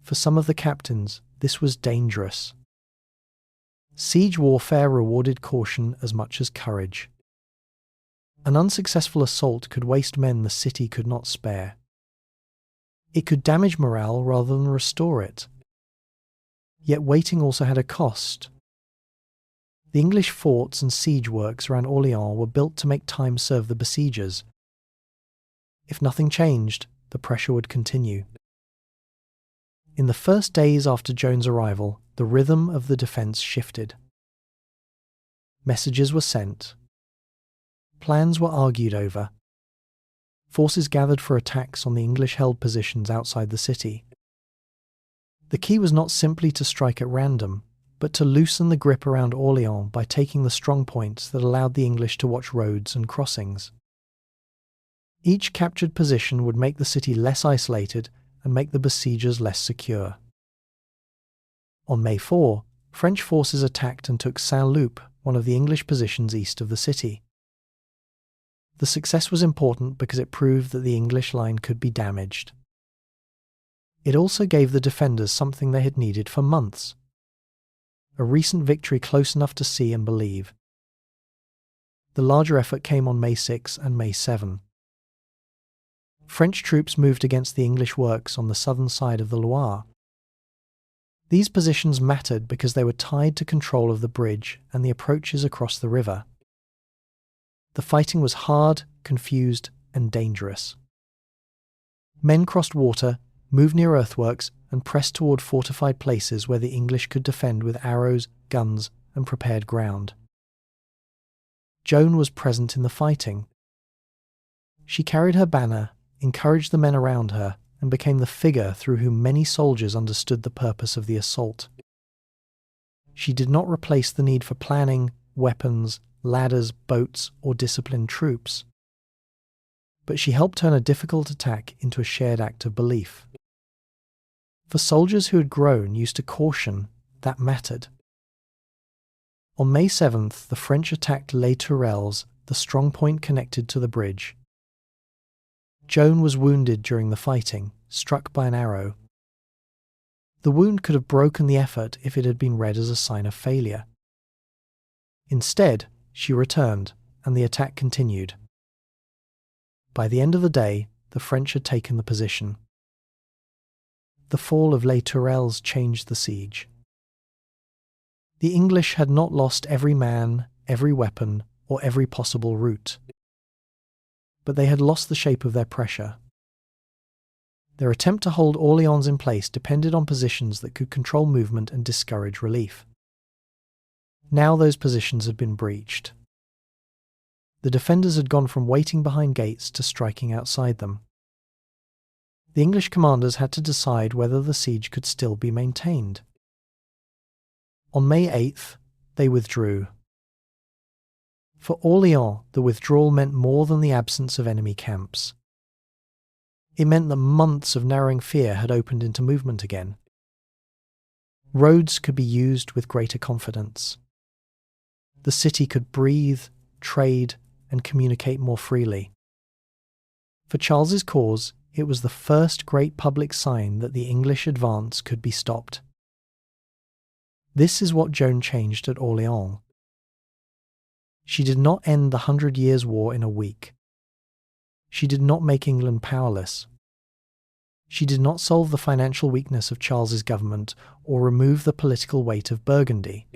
For some of the captains, this was dangerous. Siege warfare rewarded caution as much as courage. An unsuccessful assault could waste men the city could not spare. It could damage morale rather than restore it. Yet waiting also had a cost. The English forts and siege works around Orleans were built to make time serve the besiegers. If nothing changed, the pressure would continue. In the first days after Joan's arrival, the rhythm of the defence shifted. Messages were sent. Plans were argued over. Forces gathered for attacks on the English-held positions outside the city. The key was not simply to strike at random, but to loosen the grip around Orleans by taking the strong points that allowed the English to watch roads and crossings. Each captured position would make the city less isolated and make the besiegers less secure. On May 4, French forces attacked and took Saint-Loup, one of the English positions east of the city. The success was important because it proved that the English line could be damaged. It also gave the defenders something they had needed for months: a recent victory close enough to see and believe. The larger effort came on May 6 and May 7. French troops moved against the English works on the southern side of the Loire. These positions mattered because they were tied to control of the bridge and the approaches across the river. The fighting was hard, confused, and dangerous. Men crossed water, moved near earthworks, and pressed toward fortified places where the English could defend with arrows, guns, and prepared ground. Joan was present in the fighting. She carried her banner, encouraged the men around her, and became the figure through whom many soldiers understood the purpose of the assault. She did not replace the need for planning, weapons, ladders, boats, or disciplined troops. But she helped turn a difficult attack into a shared act of belief. For soldiers who had grown used to caution, that mattered. On May 7th, the French attacked Les Tourelles, the strong point connected to the bridge. Joan was wounded during the fighting, struck by an arrow. The wound could have broken the effort if it had been read as a sign of failure. Instead, she returned, and the attack continued. By the end of the day, the French had taken the position. The fall of Les Tourelles changed the siege. The English had not lost every man, every weapon, or every possible route. But they had lost the shape of their pressure. Their attempt to hold Orléans in place depended on positions that could control movement and discourage relief. Now those positions had been breached. The defenders had gone from waiting behind gates to striking outside them. The English commanders had to decide whether the siege could still be maintained. On May 8th, they withdrew. For Orléans, the withdrawal meant more than the absence of enemy camps. It meant that months of narrowing fear had opened into movement again. Roads could be used with greater confidence. The city could breathe, trade, and communicate more freely. For Charles's cause, it was the first great public sign that the English advance could be stopped. This is what Joan changed at Orléans. She did not end the 100 Years' War in a week. She did not make England powerless. She did not solve the financial weakness of Charles's government or remove the political weight of Burgundy.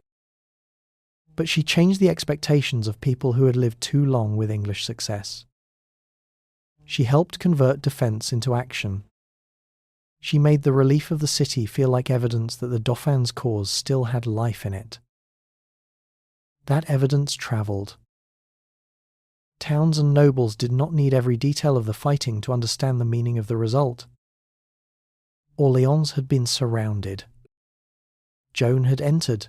But she changed the expectations of people who had lived too long with English success. She helped convert defence into action. She made the relief of the city feel like evidence that the Dauphin's cause still had life in it. That evidence travelled. Towns and nobles did not need every detail of the fighting to understand the meaning of the result. Orléans had been surrounded. Joan had entered.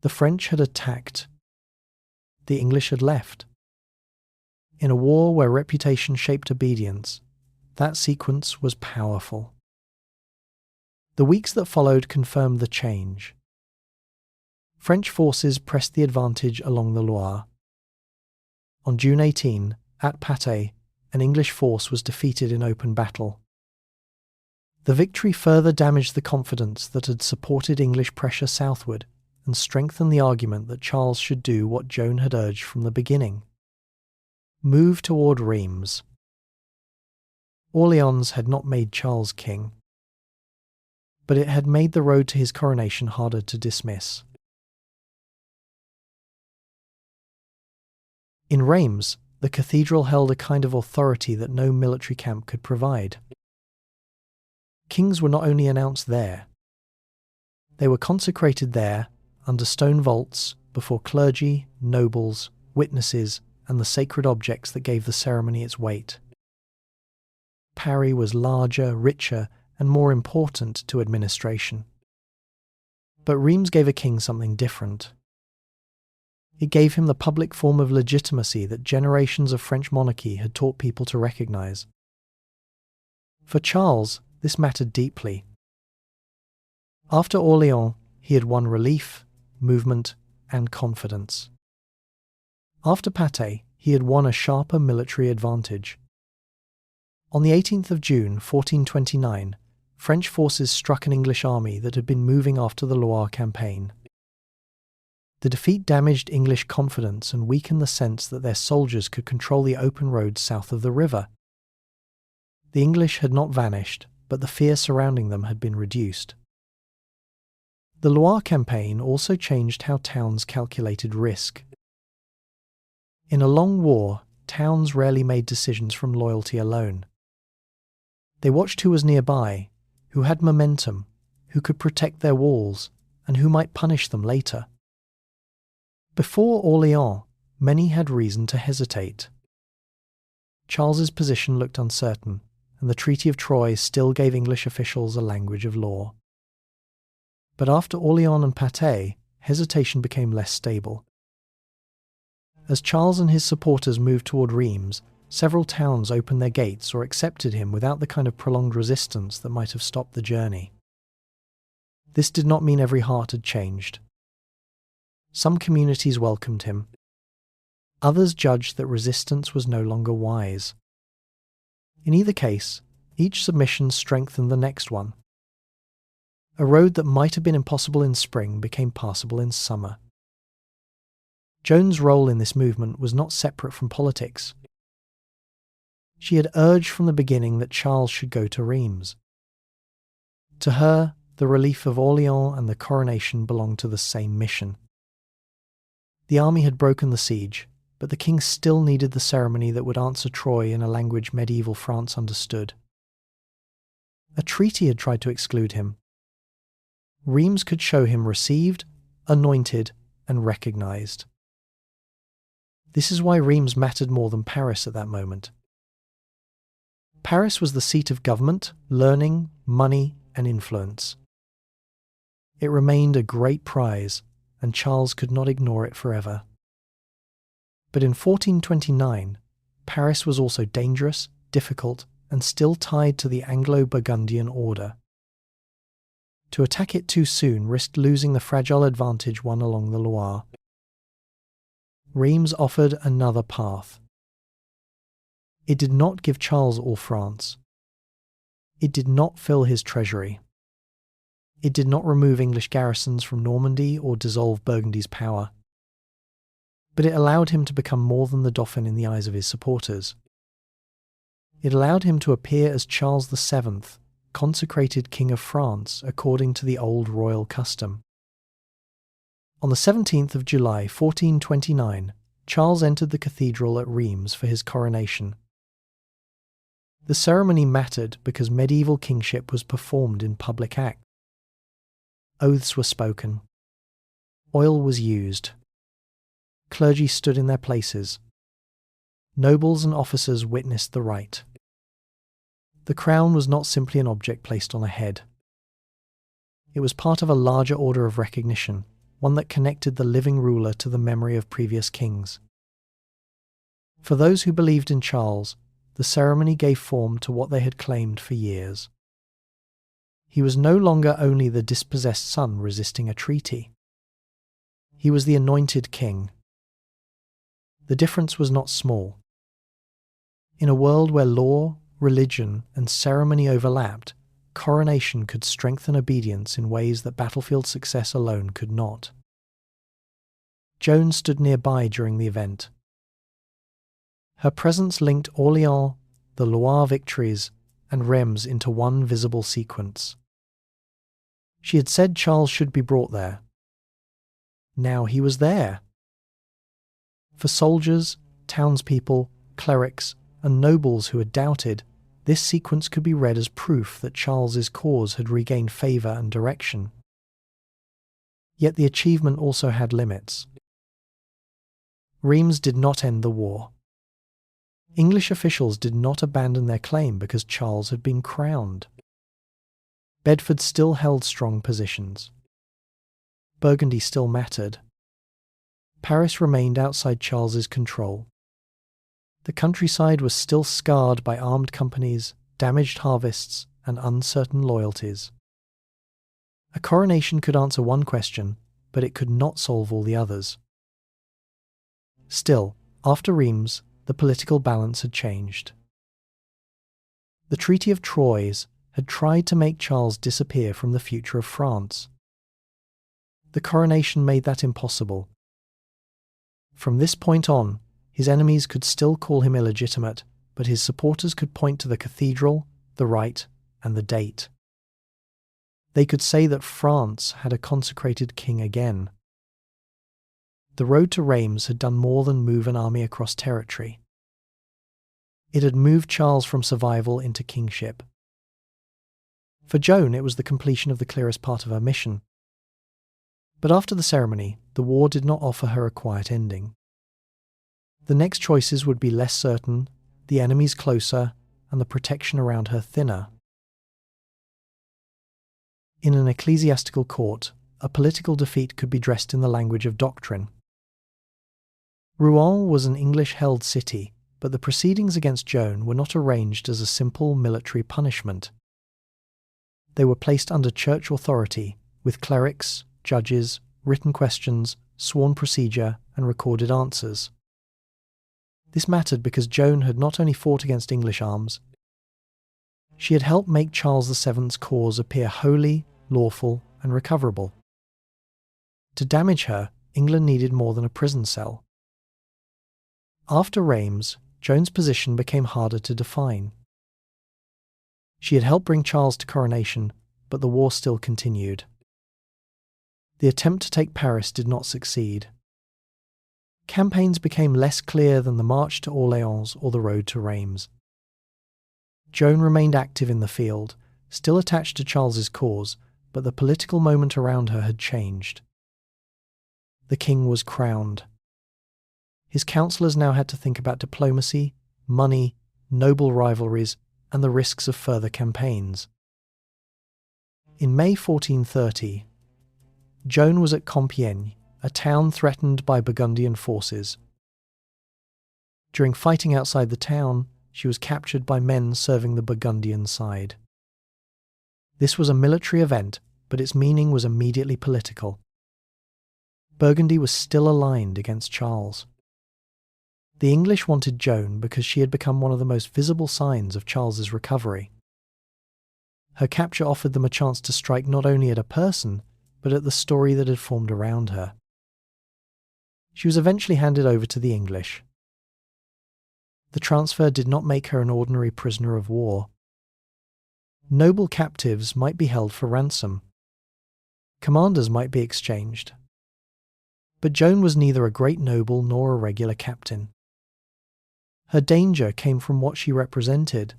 The French had attacked. The English had left. In a war where reputation shaped obedience, that sequence was powerful. The weeks that followed confirmed the change. French forces pressed the advantage along the Loire. On June 18, at Patay, an English force was defeated in open battle. The victory further damaged the confidence that had supported English pressure southward and strengthened the argument that Charles should do what Joan had urged from the beginning: move toward Reims. Orléans had not made Charles king, but it had made the road to his coronation harder to dismiss. In Reims, the cathedral held a kind of authority that no military camp could provide. Kings were not only announced there. They were consecrated there, under stone vaults, before clergy, nobles, witnesses, and the sacred objects that gave the ceremony its weight. Paris was larger, richer, and more important to administration. But Reims gave a king something different. It gave him the public form of legitimacy that generations of French monarchy had taught people to recognize. For Charles, this mattered deeply. After Orléans, he had won relief, movement, and confidence. After Patay, he had won a sharper military advantage. On the 18th of June 1429, French forces struck an English army that had been moving after the Loire campaign. The defeat damaged English confidence and weakened the sense that their soldiers could control the open roads south of the river. The English had not vanished, but the fear surrounding them had been reduced. The Loire campaign also changed how towns calculated risk. In a long war, towns rarely made decisions from loyalty alone. They watched who was nearby, who had momentum, who could protect their walls, and who might punish them later. Before Orléans, many had reason to hesitate. Charles's position looked uncertain, and the Treaty of Troyes still gave English officials a language of law. But after Orléans and Patay, hesitation became less stable. As Charles and his supporters moved toward Reims, several towns opened their gates or accepted him without the kind of prolonged resistance that might have stopped the journey. This did not mean every heart had changed. Some communities welcomed him. Others judged that resistance was no longer wise. In either case, each submission strengthened the next one. A road that might have been impossible in spring became passable in summer. Joan's role in this movement was not separate from politics. She had urged from the beginning that Charles should go to Reims. To her, the relief of Orléans and the coronation belonged to the same mission. The army had broken the siege, but the king still needed the ceremony that would answer Troy in a language medieval France understood. A treaty had tried to exclude him. Reims could show him received, anointed, and recognized. This is why Reims mattered more than Paris at that moment. Paris was the seat of government, learning, money, and influence. It remained a great prize, and Charles could not ignore it forever. But in 1429, Paris was also dangerous, difficult, and still tied to the Anglo-Burgundian order. To attack it too soon risked losing the fragile advantage won along the Loire. Reims offered another path. It did not give Charles all France. It did not fill his treasury. It did not remove English garrisons from Normandy or dissolve Burgundy's power. But it allowed him to become more than the Dauphin in the eyes of his supporters. It allowed him to appear as Charles VII, consecrated King of France according to the old royal custom. On the 17th of July 1429, Charles entered the cathedral at Reims for his coronation. The ceremony mattered because medieval kingship was performed in public acts. Oaths were spoken. Oil was used. Clergy stood in their places. Nobles and officers witnessed the rite. The crown was not simply an object placed on a head. It was part of a larger order of recognition, one that connected the living ruler to the memory of previous kings. For those who believed in Charles, the ceremony gave form to what they had claimed for years. He was no longer only the dispossessed son resisting a treaty. He was the anointed king. The difference was not small. In a world where law, religion, and ceremony overlapped, coronation could strengthen obedience in ways that battlefield success alone could not. Joan stood nearby during the event. Her presence linked Orléans, the Loire victories, and Reims into one visible sequence. She had said Charles should be brought there. Now he was there. For soldiers, townspeople, clerics, and nobles who had doubted, this sequence could be read as proof that Charles's cause had regained favour and direction. Yet the achievement also had limits. Reims did not end the war. English officials did not abandon their claim because Charles had been crowned. Bedford still held strong positions. Burgundy still mattered. Paris remained outside Charles's control. The countryside was still scarred by armed companies, damaged harvests, and uncertain loyalties. A coronation could answer one question, but it could not solve all the others. Still, After Rheims, the political balance had changed. The Treaty of Troyes had tried to make Charles disappear from the future of France. The coronation made that impossible. From this point on, his enemies could still call him illegitimate, but his supporters could point to the cathedral, the rite, and the date. They could say that France had a consecrated king again. The road to Rheims had done more than move an army across territory. It had moved Charles from survival into kingship. For Joan, it was the completion of the clearest part of her mission. But after the ceremony, the war did not offer her a quiet ending. The next choices would be less certain, the enemies closer, and the protection around her thinner. In an ecclesiastical court, a political defeat could be dressed in the language of doctrine. Rouen was an English-held city, but the proceedings against Joan were not arranged as a simple military punishment. They were placed under church authority, with clerics, judges, written questions, sworn procedure, and recorded answers. This mattered because Joan had not only fought against English arms, she had helped make Charles VII's cause appear holy, lawful, and recoverable. To damage her, England needed more than a prison cell. After Rheims, Joan's position became harder to define. She had helped bring Charles to coronation, but the war still continued. The attempt to take Paris did not succeed. Campaigns became less clear than the march to Orléans or the road to Rheims. Joan remained active in the field, still attached to Charles's cause, but the political moment around her had changed. The king was crowned. His councillors now had to think about diplomacy, money, noble rivalries, and the risks of further campaigns. In May 1430, Joan was at Compiègne, a town threatened by Burgundian forces. During fighting outside the town, she was captured by men serving the Burgundian side. This was a military event, but its meaning was immediately political. Burgundy was still aligned against Charles. The English wanted Joan because she had become one of the most visible signs of Charles's recovery. Her capture offered them a chance to strike not only at a person, but at the story that had formed around her. She was eventually handed over to the English. The transfer did not make her an ordinary prisoner of war. Noble captives might be held for ransom. Commanders might be exchanged. But Joan was neither a great noble nor a regular captain. Her danger came from what she represented: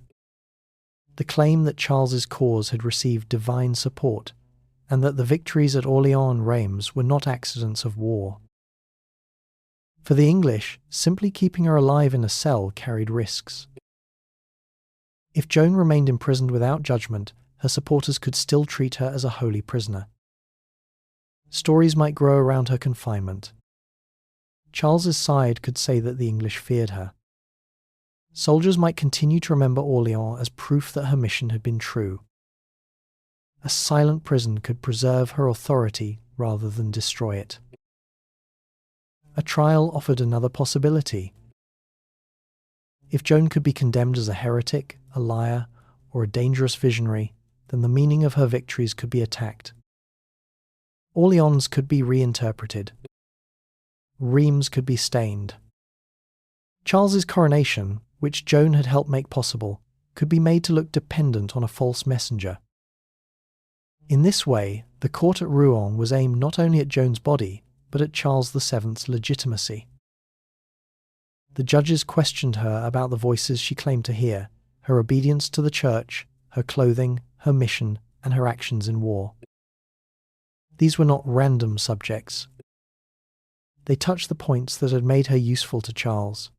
the claim that Charles's cause had received divine support, and that the victories at Orléans and Rheims were not accidents of war. For the English, simply keeping her alive in a cell carried risks. If Joan remained imprisoned without judgment, her supporters could still treat her as a holy prisoner. Stories might grow around her confinement. Charles's side could say that the English feared her. Soldiers might continue to remember Orléans as proof that her mission had been true. A silent prison could preserve her authority rather than destroy it. A trial offered another possibility. If Joan could be condemned as a heretic, a liar, or a dangerous visionary, then the meaning of her victories could be attacked. Orléans could be reinterpreted. Rheims could be stained. Charles's coronation, which Joan had helped make possible, could be made to look dependent on a false messenger. In this way, the court at Rouen was aimed not only at Joan's body, but at Charles VII's legitimacy. The judges questioned her about the voices she claimed to hear, her obedience to the church, her clothing, her mission, and her actions in war. These were not random subjects. They touched the points that had made her useful to Charles.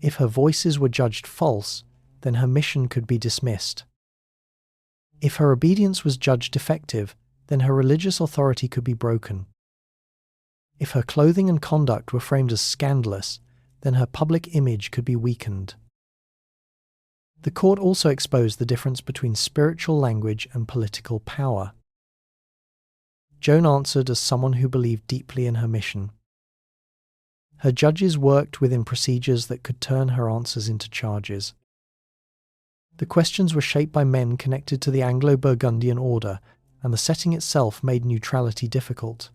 If her voices were judged false, then her mission could be dismissed. If her obedience was judged defective, then her religious authority could be broken. If her clothing and conduct were framed as scandalous, then her public image could be weakened. The court also exposed the difference between spiritual language and political power. Joan answered as someone who believed deeply in her mission. Her judges worked within procedures that could turn her answers into charges. The questions were shaped by men connected to the Anglo-Burgundian order, and the setting itself made neutrality difficult.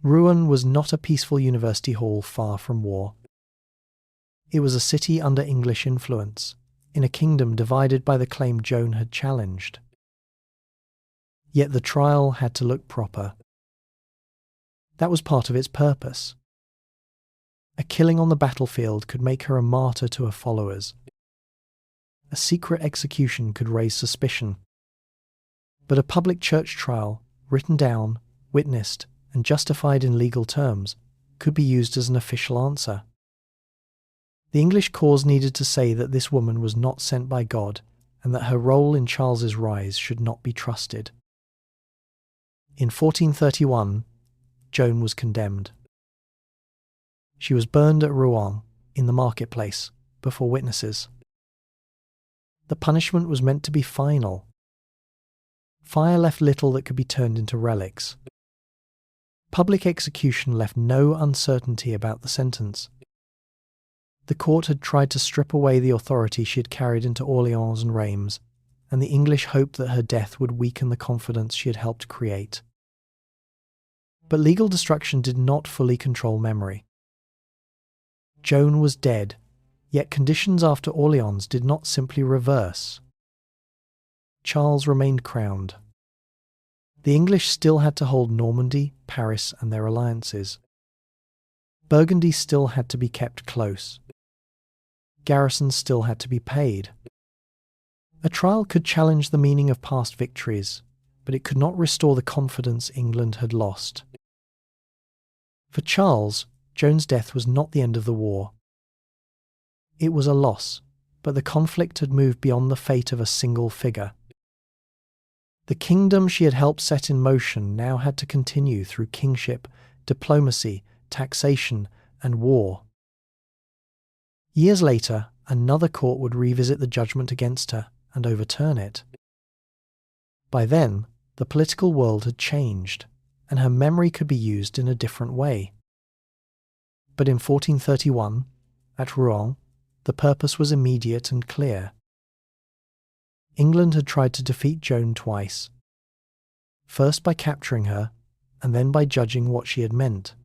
Rouen was not a peaceful university hall far from war. It was a city under English influence, in a kingdom divided by the claim Joan had challenged. Yet the trial had to look proper. That was part of its purpose. A killing on the battlefield could make her a martyr to her followers. A secret execution could raise suspicion. But a public church trial, written down, witnessed, and justified in legal terms, could be used as an official answer. The English cause needed to say that this woman was not sent by God, and that her role in Charles's rise should not be trusted. In 1431, Joan was condemned. She was burned at Rouen, in the marketplace, before witnesses. The punishment was meant to be final. Fire left little that could be turned into relics. Public execution left no uncertainty about the sentence. The court had tried to strip away the authority she had carried into Orleans and Reims, and the English hoped that her death would weaken the confidence she had helped create. But legal destruction did not fully control memory. Joan was dead, yet conditions after Orleans did not simply reverse. Charles remained crowned. The English still had to hold Normandy, Paris, and their alliances. Burgundy still had to be kept close. Garrisons still had to be paid. A trial could challenge the meaning of past victories, but it could not restore the confidence England had lost. For Charles, Joan's death was not the end of the war. It was a loss, but the conflict had moved beyond the fate of a single figure. The kingdom she had helped set in motion now had to continue through kingship, diplomacy, taxation, and war. Years later, another court would revisit the judgment against her and overturn it. By then, the political world had changed, and her memory could be used in a different way. But in 1431, at Rouen, the purpose was immediate and clear. England had tried to defeat Joan twice, first by capturing her, and then by judging what she had meant.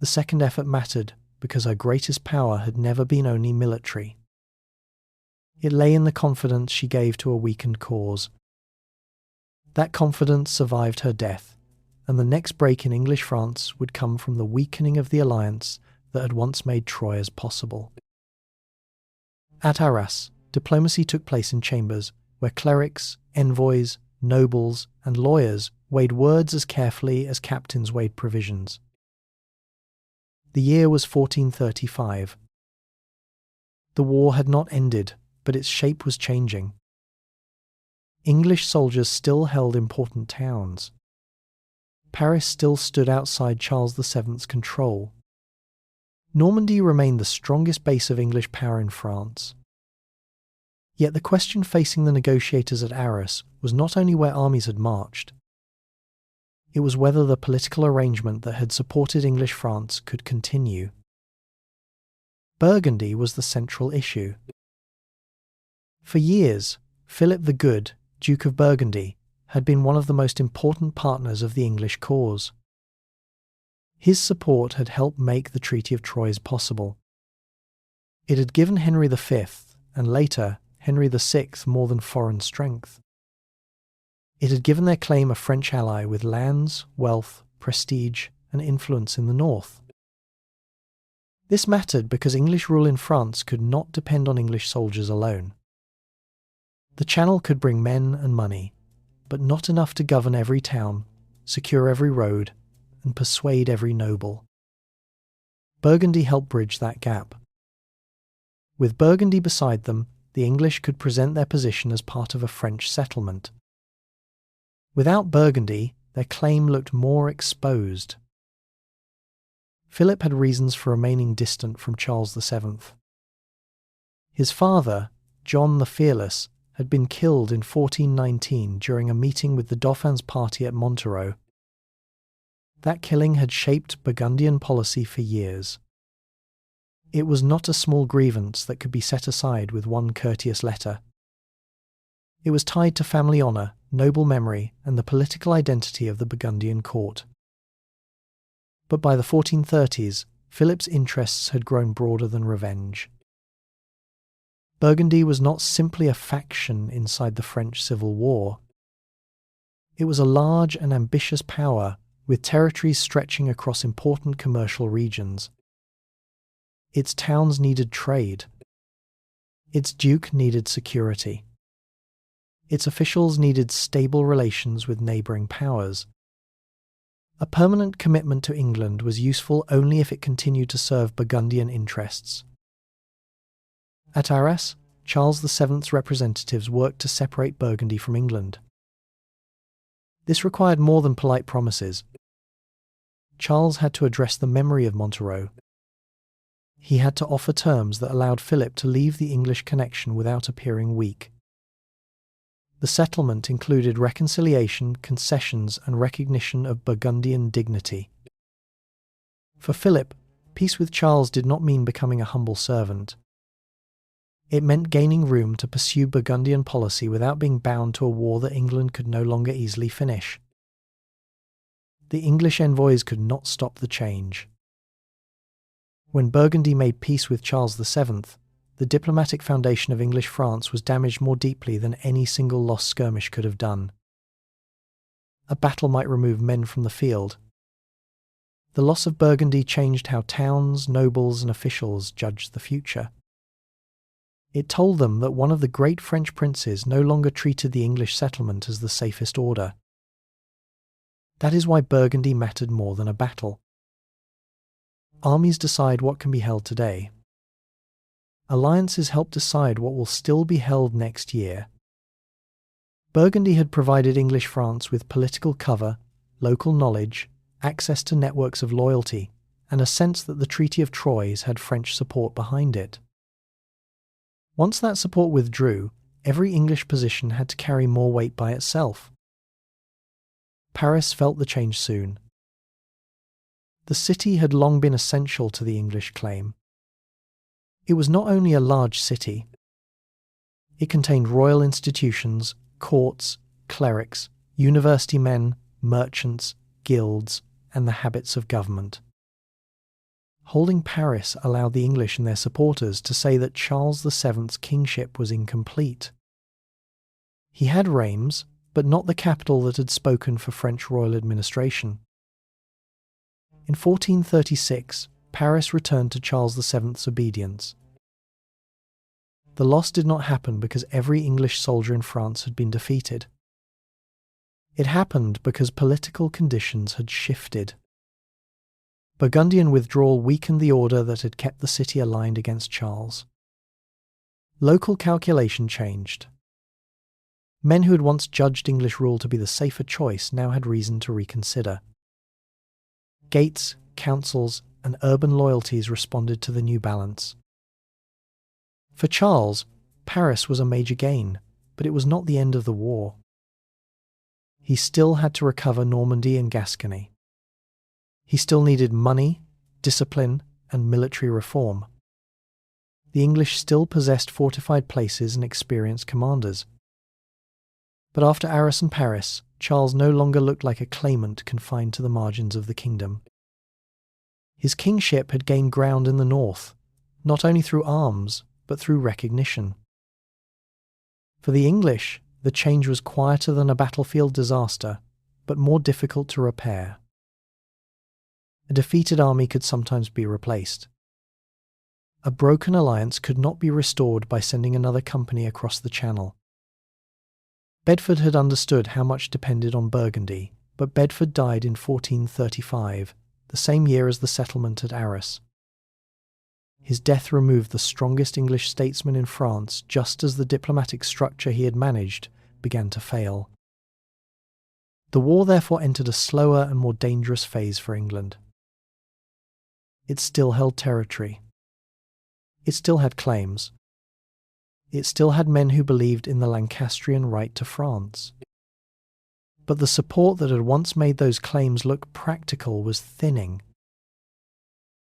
The second effort mattered because her greatest power had never been only military. It lay in the confidence she gave to a weakened cause. That confidence survived her death, and the next break in English France would come from the weakening of the alliance that had once made Troyes possible. At Arras, diplomacy took place in chambers where clerics, envoys, nobles, and lawyers weighed words as carefully as captains weighed provisions. The year was 1435. The war had not ended, but its shape was changing. English soldiers still held important towns. Paris still stood outside Charles VII's control. Normandy remained the strongest base of English power in France. Yet the question facing the negotiators at Arras was not only where armies had marched. It was whether the political arrangement that had supported English France could continue. Burgundy was the central issue. For years, Philip the Good, Duke of Burgundy, had been one of the most important partners of the English cause. His support had helped make the Treaty of Troyes possible. It had given Henry V, and later Henry VI, more than foreign strength. It had given their claim a French ally with lands, wealth, prestige, and influence in the north. This mattered because English rule in France could not depend on English soldiers alone. The Channel could bring men and money, but not enough to govern every town, secure every road, and persuade every noble. Burgundy helped bridge that gap. With Burgundy beside them, the English could present their position as part of a French settlement. Without Burgundy, their claim looked more exposed. Philip had reasons for remaining distant from Charles VII. His father, John the Fearless, had been killed in 1419 during a meeting with the Dauphin's party at Montereau. That killing had shaped Burgundian policy for years. It was not a small grievance that could be set aside with one courteous letter. It was tied to family honour, noble memory, and the political identity of the Burgundian court. But by the 1430s, Philip's interests had grown broader than revenge. Burgundy was not simply a faction inside the French Civil War. It was a large and ambitious power with territories stretching across important commercial regions. Its towns needed trade. Its duke needed security. Its officials needed stable relations with neighbouring powers. A permanent commitment to England was useful only if it continued to serve Burgundian interests. At Arras, Charles VII's representatives worked to separate Burgundy from England. This required more than polite promises. Charles had to address the memory of Montereau. He had to offer terms that allowed Philip to leave the English connection without appearing weak. The settlement included reconciliation, concessions, and recognition of Burgundian dignity. For Philip, peace with Charles did not mean becoming a humble servant. It meant gaining room to pursue Burgundian policy without being bound to a war that England could no longer easily finish. The English envoys could not stop the change. When Burgundy made peace with Charles VII, the diplomatic foundation of English France was damaged more deeply than any single lost skirmish could have done. A battle might remove men from the field. The loss of Burgundy changed how towns, nobles, and officials judged the future. It told them that one of the great French princes no longer treated the English settlement as the safest order. That is why Burgundy mattered more than a battle. Armies decide what can be held today. Alliances help decide what will still be held next year. Burgundy had provided English France with political cover, local knowledge, access to networks of loyalty, and a sense that the Treaty of Troyes had French support behind it. Once that support withdrew, every English position had to carry more weight by itself. Paris felt the change soon. The city had long been essential to the English claim. It was not only a large city. It contained royal institutions, courts, clerics, university men, merchants, guilds, and the habits of government. Holding Paris allowed the English and their supporters to say that Charles VII's kingship was incomplete. He had Reims, but not the capital that had spoken for French royal administration. In 1436, Paris returned to Charles VII's obedience. The loss did not happen because every English soldier in France had been defeated. It happened because political conditions had shifted. Burgundian withdrawal weakened the order that had kept the city aligned against Charles. Local calculation changed. Men who had once judged English rule to be the safer choice now had reason to reconsider. Gates, councils, and urban loyalties responded to the new balance. For Charles, Paris was a major gain, but it was not the end of the war. He still had to recover Normandy and Gascony. He still needed money, discipline, and military reform. The English still possessed fortified places and experienced commanders. But after Arras and Paris, Charles no longer looked like a claimant confined to the margins of the kingdom. His kingship had gained ground in the north, not only through arms, but through recognition. For the English, the change was quieter than a battlefield disaster, but more difficult to repair. A defeated army could sometimes be replaced. A broken alliance could not be restored by sending another company across the Channel. Bedford had understood how much depended on Burgundy, but Bedford died in 1435, the same year as the settlement at Arras. His death removed the strongest English statesman in France just as the diplomatic structure he had managed began to fail. The war therefore entered a slower and more dangerous phase for England. It still held territory. It still had claims. It still had men who believed in the Lancastrian right to France. But the support that had once made those claims look practical was thinning.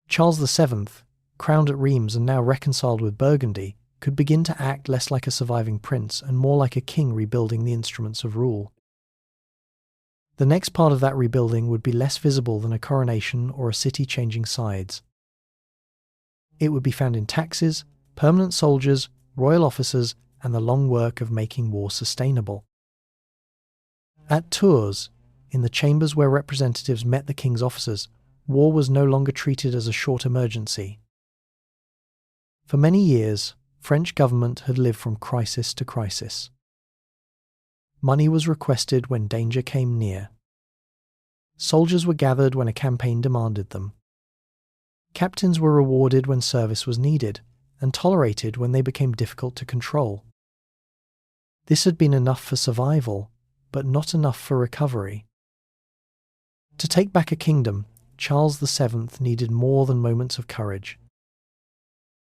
Charles VII, crowned at Reims and now reconciled with Burgundy, could begin to act less like a surviving prince and more like a king rebuilding the instruments of rule. The next part of that rebuilding would be less visible than a coronation or a city changing sides. It would be found in taxes, permanent soldiers, royal officers, and the long work of making war sustainable. At Tours, in the chambers where representatives met the king's officers, war was no longer treated as a short emergency. For many years, French government had lived from crisis to crisis. Money was requested when danger came near. Soldiers were gathered when a campaign demanded them. Captains were rewarded when service was needed, and tolerated when they became difficult to control. This had been enough for survival, but not enough for recovery. To take back a kingdom, Charles VII needed more than moments of courage.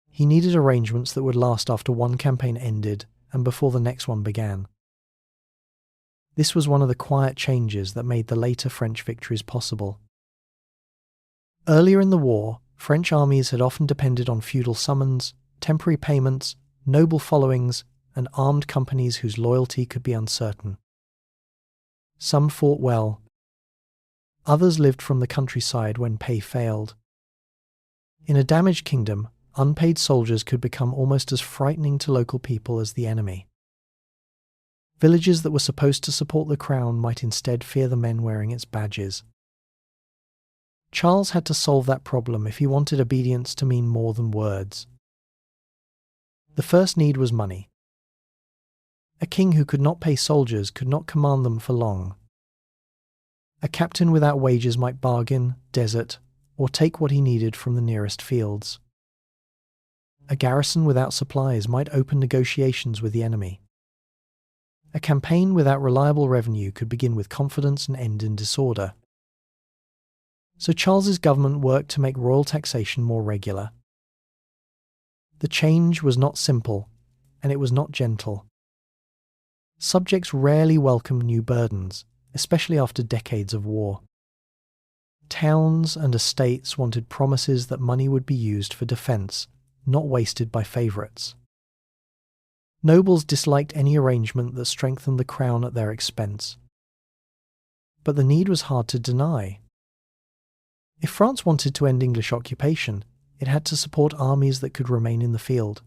He needed arrangements that would last after one campaign ended and before the next one began. This was one of the quiet changes that made the later French victories possible. Earlier in the war, French armies had often depended on feudal summons, temporary payments, noble followings, and armed companies whose loyalty could be uncertain. Some fought well. Others lived from the countryside when pay failed. In a damaged kingdom, unpaid soldiers could become almost as frightening to local people as the enemy. Villages that were supposed to support the crown might instead fear the men wearing its badges. Charles had to solve that problem if he wanted obedience to mean more than words. The first need was money. A king who could not pay soldiers could not command them for long. A captain without wages might bargain, desert, or take what he needed from the nearest fields. A garrison without supplies might open negotiations with the enemy. A campaign without reliable revenue could begin with confidence and end in disorder. So Charles's government worked to make royal taxation more regular. The change was not simple, and it was not gentle. Subjects rarely welcomed new burdens, especially after decades of war. Towns and estates wanted promises that money would be used for defence, not wasted by favourites. Nobles disliked any arrangement that strengthened the crown at their expense. But the need was hard to deny. If France wanted to end English occupation, it had to support armies that could remain in the field.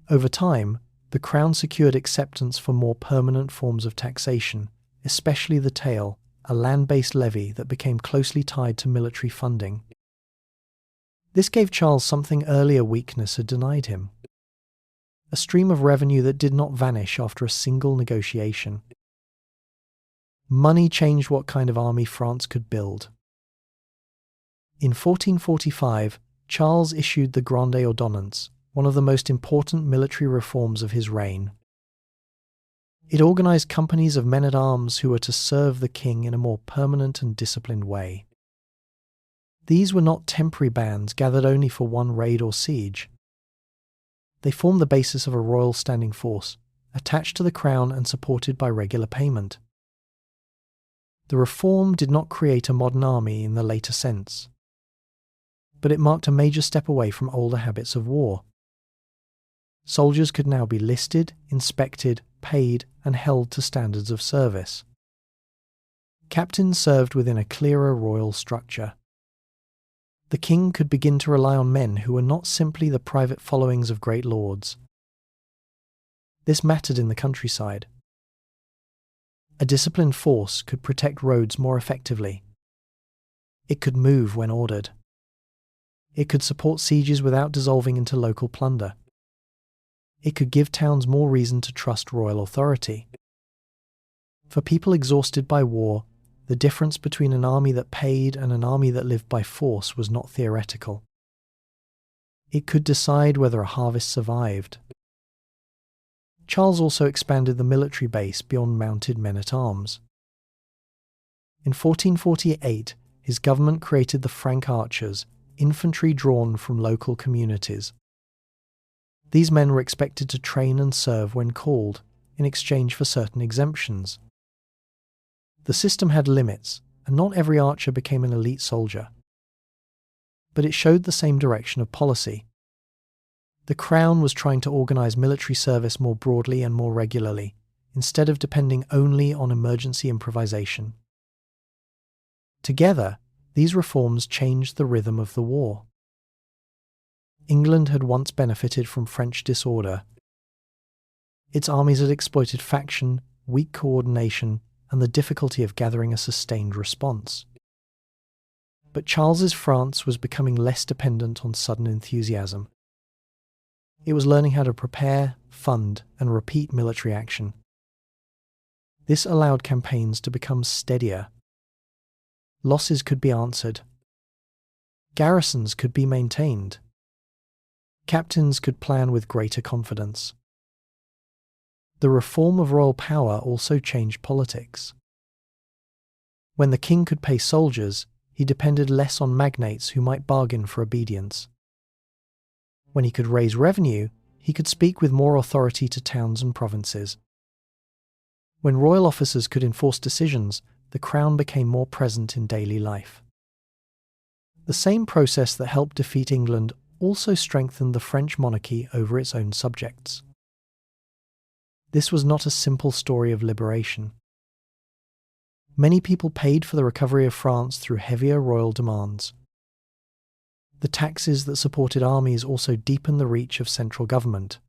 Over time, the crown secured acceptance for more permanent forms of taxation, especially the taille, a land-based levy that became closely tied to military funding. This gave Charles something earlier weakness had denied him: a stream of revenue that did not vanish after a single negotiation. Money changed what kind of army France could build. In 1445, Charles issued the Grande Ordonnance, one of the most important military reforms of his reign. It organised companies of men-at-arms who were to serve the king in a more permanent and disciplined way. These were not temporary bands gathered only for one raid or siege. They formed the basis of a royal standing force, attached to the crown and supported by regular payment. The reform did not create a modern army in the later sense, but it marked a major step away from older habits of war. Soldiers could now be listed, inspected, paid, and held to standards of service. Captains served within a clearer royal structure. The king could begin to rely on men who were not simply the private followings of great lords. This mattered in the countryside. A disciplined force could protect roads more effectively. It could move when ordered. It could support sieges without dissolving into local plunder. It could give towns more reason to trust royal authority. For people exhausted by war, the difference between an army that paid and an army that lived by force was not theoretical. It could decide whether a harvest survived. Charles also expanded the military base beyond mounted men-at-arms. In 1448, his government created the Frank archers, infantry drawn from local communities. These men were expected to train and serve when called, in exchange for certain exemptions. The system had limits, and not every archer became an elite soldier. But it showed the same direction of policy. The crown was trying to organize military service more broadly and more regularly, instead of depending only on emergency improvisation. Together, these reforms changed the rhythm of the war. England had once benefited from French disorder. Its armies had exploited faction, weak coordination, and the difficulty of gathering a sustained response. But Charles's France was becoming less dependent on sudden enthusiasm. It was learning how to prepare, fund, and repeat military action. This allowed campaigns to become steadier. Losses could be answered. Garrisons could be maintained. Captains could plan with greater confidence. The reform of royal power also changed politics. When the king could pay soldiers, he depended less on magnates who might bargain for obedience. When he could raise revenue, he could speak with more authority to towns and provinces. When royal officers could enforce decisions, the crown became more present in daily life. The same process that helped defeat England also strengthened the French monarchy over its own subjects. This was not a simple story of liberation. Many people paid for the recovery of France through heavier royal demands. The taxes that supported armies also deepened the reach of central government.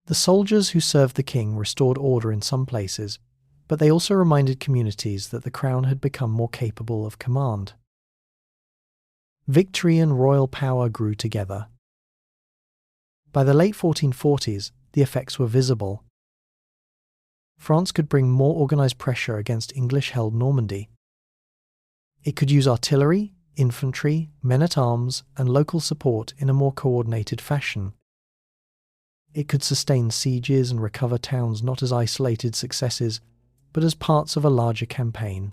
The soldiers who served the king restored order in some places, but they also reminded communities that the crown had become more capable of command. Victory and royal power grew together. By the late 1440s, the effects were visible. France could bring more organised pressure against English-held Normandy. It could use artillery, infantry, men-at-arms, and local support in a more coordinated fashion. It could sustain sieges and recover towns not as isolated successes, but as parts of a larger campaign.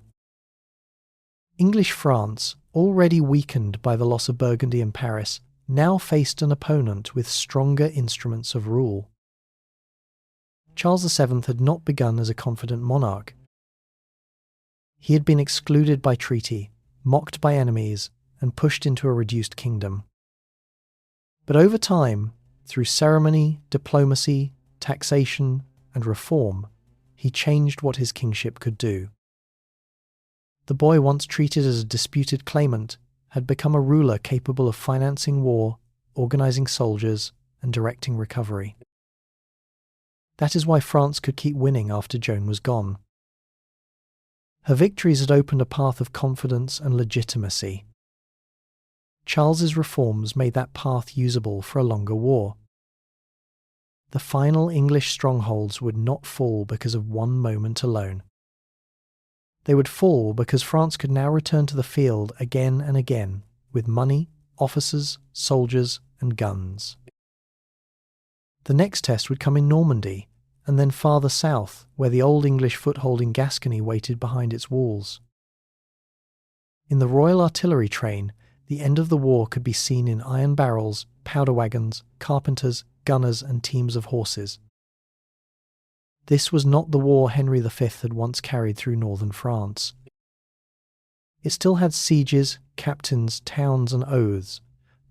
English France, already weakened by the loss of Burgundy and Paris, now faced an opponent with stronger instruments of rule. Charles VII had not begun as a confident monarch. He had been excluded by treaty, mocked by enemies, and pushed into a reduced kingdom. But over time, through ceremony, diplomacy, taxation, and reform, he changed what his kingship could do. The boy once treated as a disputed claimant had become a ruler capable of financing war, organising soldiers, and directing recovery. That is why France could keep winning after Joan was gone. Her victories had opened a path of confidence and legitimacy. Charles's reforms made that path usable for a longer war. The final English strongholds would not fall because of one moment alone. They would fall because France could now return to the field again and again, with money, officers, soldiers, and guns. The next test would come in Normandy, and then farther south, where the old English foothold in Gascony waited behind its walls. In the Royal Artillery train, the end of the war could be seen in iron barrels, powder wagons, carpenters, gunners, and teams of horses. This was not the war Henry V had once carried through northern France. It still had sieges, captains, towns, and oaths,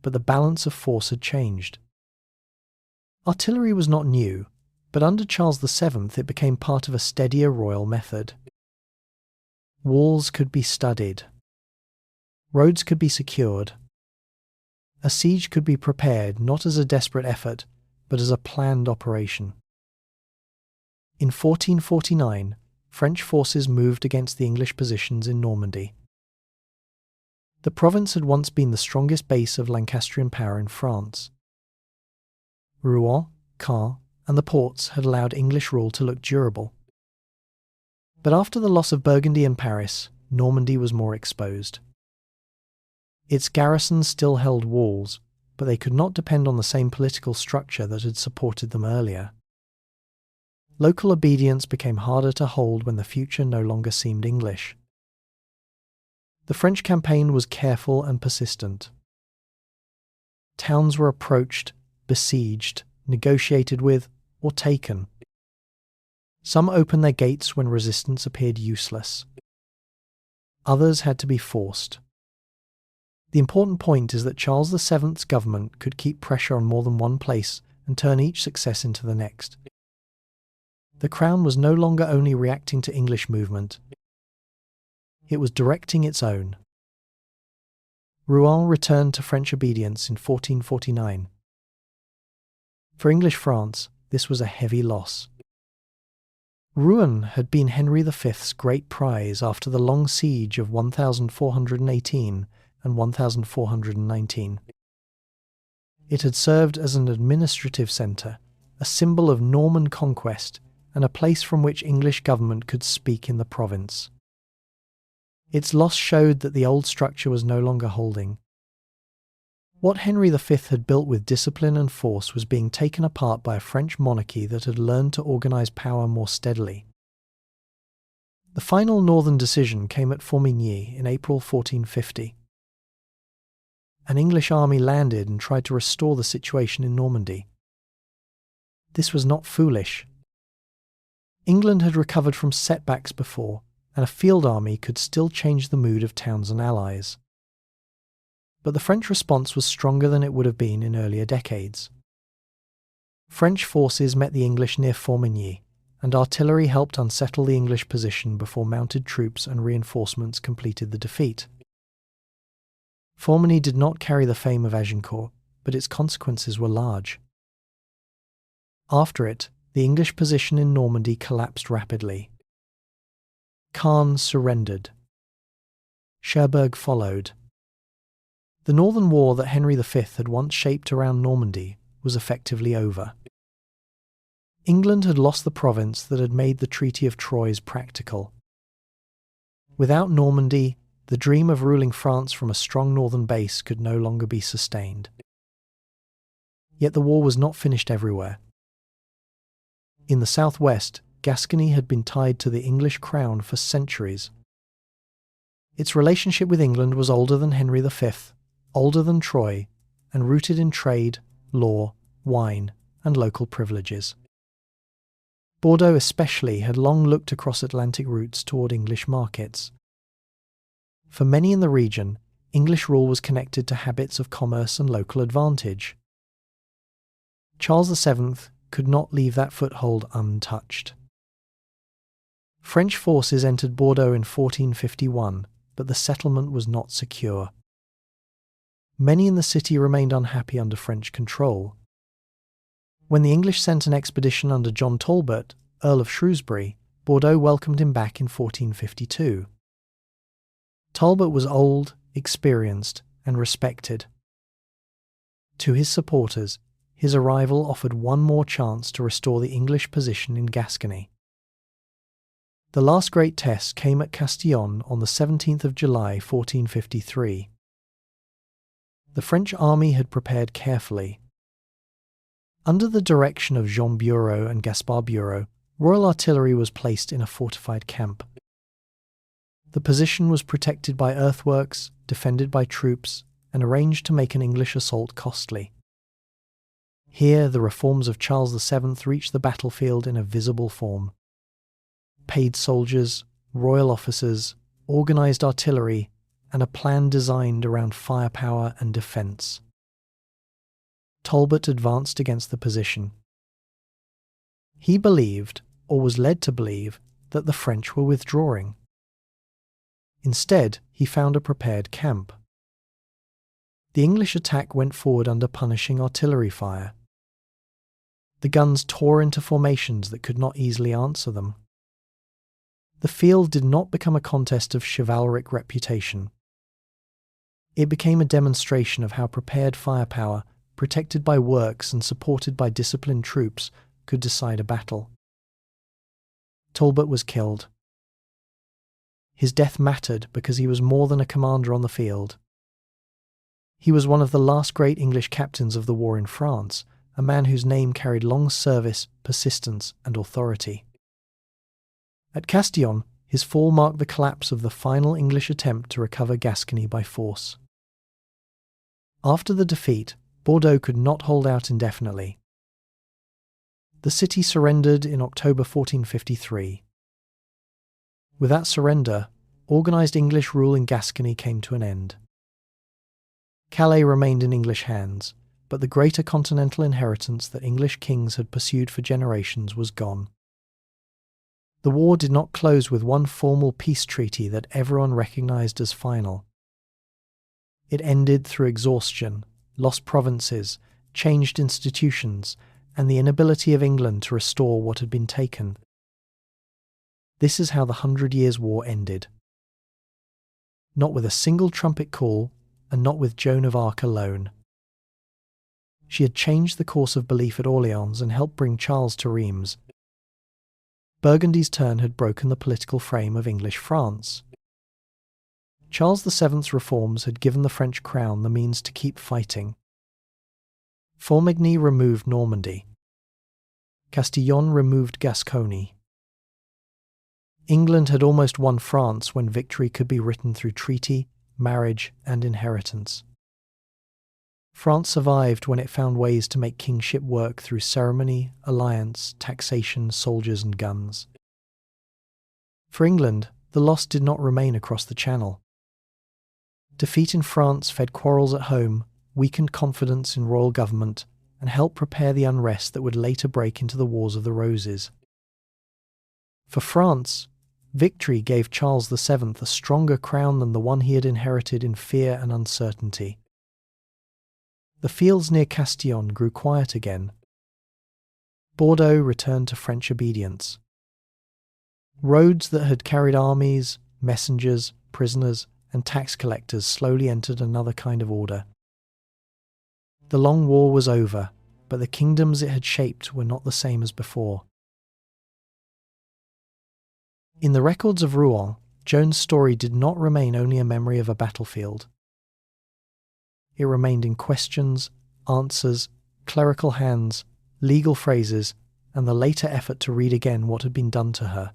but the balance of force had changed. Artillery was not new, but under Charles VII it became part of a steadier royal method. Walls could be studied. Roads could be secured. A siege could be prepared not as a desperate effort, but as a planned operation. In 1449, French forces moved against the English positions in Normandy. The province had once been the strongest base of Lancastrian power in France. Rouen, Caen, and the ports had allowed English rule to look durable. But after the loss of Burgundy and Paris, Normandy was more exposed. Its garrisons still held walls, but they could not depend on the same political structure that had supported them earlier. Local obedience became harder to hold when the future no longer seemed English. The French campaign was careful and persistent. Towns were approached, besieged, negotiated with, or taken. Some opened their gates when resistance appeared useless. Others had to be forced. The important point is that Charles VII's government could keep pressure on more than one place and turn each success into the next. The Crown was no longer only reacting to English movement, it was directing its own. Rouen returned to French obedience in 1449. For English France, this was a heavy loss. Rouen had been Henry V's great prize after the long siege of 1418 and 1419. It had served as an administrative centre, a symbol of Norman conquest, and a place from which English government could speak in the province. Its loss showed that the old structure was no longer holding. What Henry V had built with discipline and force was being taken apart by a French monarchy that had learned to organise power more steadily. The final northern decision came at Formigny in April 1450. An English army landed and tried to restore the situation in Normandy. This was not foolish. England had recovered from setbacks before, and a field army could still change the mood of towns and allies. But the French response was stronger than it would have been in earlier decades. French forces met the English near Formigny, and artillery helped unsettle the English position before mounted troops and reinforcements completed the defeat. Formigny did not carry the fame of Agincourt, but its consequences were large. After it, the English position in Normandy collapsed rapidly. Caen surrendered. Cherbourg followed. The northern war that Henry V had once shaped around Normandy was effectively over. England had lost the province that had made the Treaty of Troyes practical. Without Normandy, the dream of ruling France from a strong northern base could no longer be sustained. Yet the war was not finished everywhere. In the southwest, Gascony had been tied to the English crown for centuries. Its relationship with England was older than Henry V, older than Troy, and rooted in trade, law, wine, and local privileges. Bordeaux especially had long looked across Atlantic routes toward English markets. For many in the region, English rule was connected to habits of commerce and local advantage. Charles VII could not leave that foothold untouched. French forces entered Bordeaux in 1451, but the settlement was not secure. Many in the city remained unhappy under French control. When the English sent an expedition under John Talbot, Earl of Shrewsbury, Bordeaux welcomed him back in 1452. Talbot was old, experienced, and respected. To his supporters, his arrival offered one more chance to restore the English position in Gascony. The last great test came at Castillon on the 17th of July 1453. The French army had prepared carefully. Under the direction of Jean Bureau and Gaspard Bureau, royal artillery was placed in a fortified camp. The position was protected by earthworks, defended by troops, and arranged to make an English assault costly. Here the reforms of Charles VII reached the battlefield in a visible form. Paid soldiers, royal officers, organised artillery, and a plan designed around firepower and defence. Talbot advanced against the position. He believed, or was led to believe, that the French were withdrawing. Instead, he found a prepared camp. The English attack went forward under punishing artillery fire. The guns tore into formations that could not easily answer them. The field did not become a contest of chivalric reputation. It became a demonstration of how prepared firepower, protected by works and supported by disciplined troops, could decide a battle. Talbot was killed. His death mattered because he was more than a commander on the field. He was one of the last great English captains of the war in France, a man whose name carried long service, persistence, and authority. At Castillon, his fall marked the collapse of the final English attempt to recover Gascony by force. After the defeat, Bordeaux could not hold out indefinitely. The city surrendered in October 1453. With that surrender, organised English rule in Gascony came to an end. Calais remained in English hands, but the greater continental inheritance that English kings had pursued for generations was gone. The war did not close with one formal peace treaty that everyone recognised as final. It ended through exhaustion, lost provinces, changed institutions, and the inability of England to restore what had been taken. This is how the 100 Years' War ended. Not with a single trumpet call, and not with Joan of Arc alone. She had changed the course of belief at Orleans and helped bring Charles to Rheims. Burgundy's turn had broken the political frame of English France. Charles VII's reforms had given the French crown the means to keep fighting. Armagnac removed Normandy. Castillon removed Gascony. England had almost won France when victory could be written through treaty, marriage, and inheritance. France survived when it found ways to make kingship work through ceremony, alliance, taxation, soldiers, and guns. For England, the loss did not remain across the Channel. Defeat in France fed quarrels at home, weakened confidence in royal government, and helped prepare the unrest that would later break into the Wars of the Roses. For France, victory gave Charles VII a stronger crown than the one he had inherited in fear and uncertainty. The fields near Castillon grew quiet again. Bordeaux returned to French obedience. Roads that had carried armies, messengers, prisoners, and tax collectors slowly entered another kind of order. The long war was over, but the kingdoms it had shaped were not the same as before. In the records of Rouen, Joan's story did not remain only a memory of a battlefield. It remained in questions, answers, clerical hands, legal phrases, and the later effort to read again what had been done to her.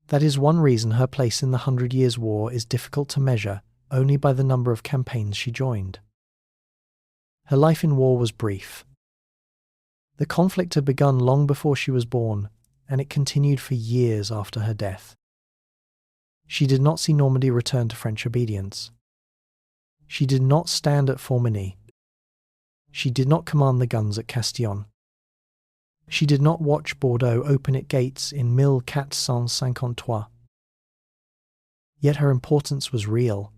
That is one reason her place in the 100 Years' War is difficult to measure only by the number of campaigns she joined. Her life in war was brief. The conflict had begun long before she was born, and it continued for years after her death. She did not see Normandy return to French obedience. She did not stand at Formigny. She did not command the guns at Castillon. She did not watch Bordeaux open its gates in 1453. Yet her importance was real.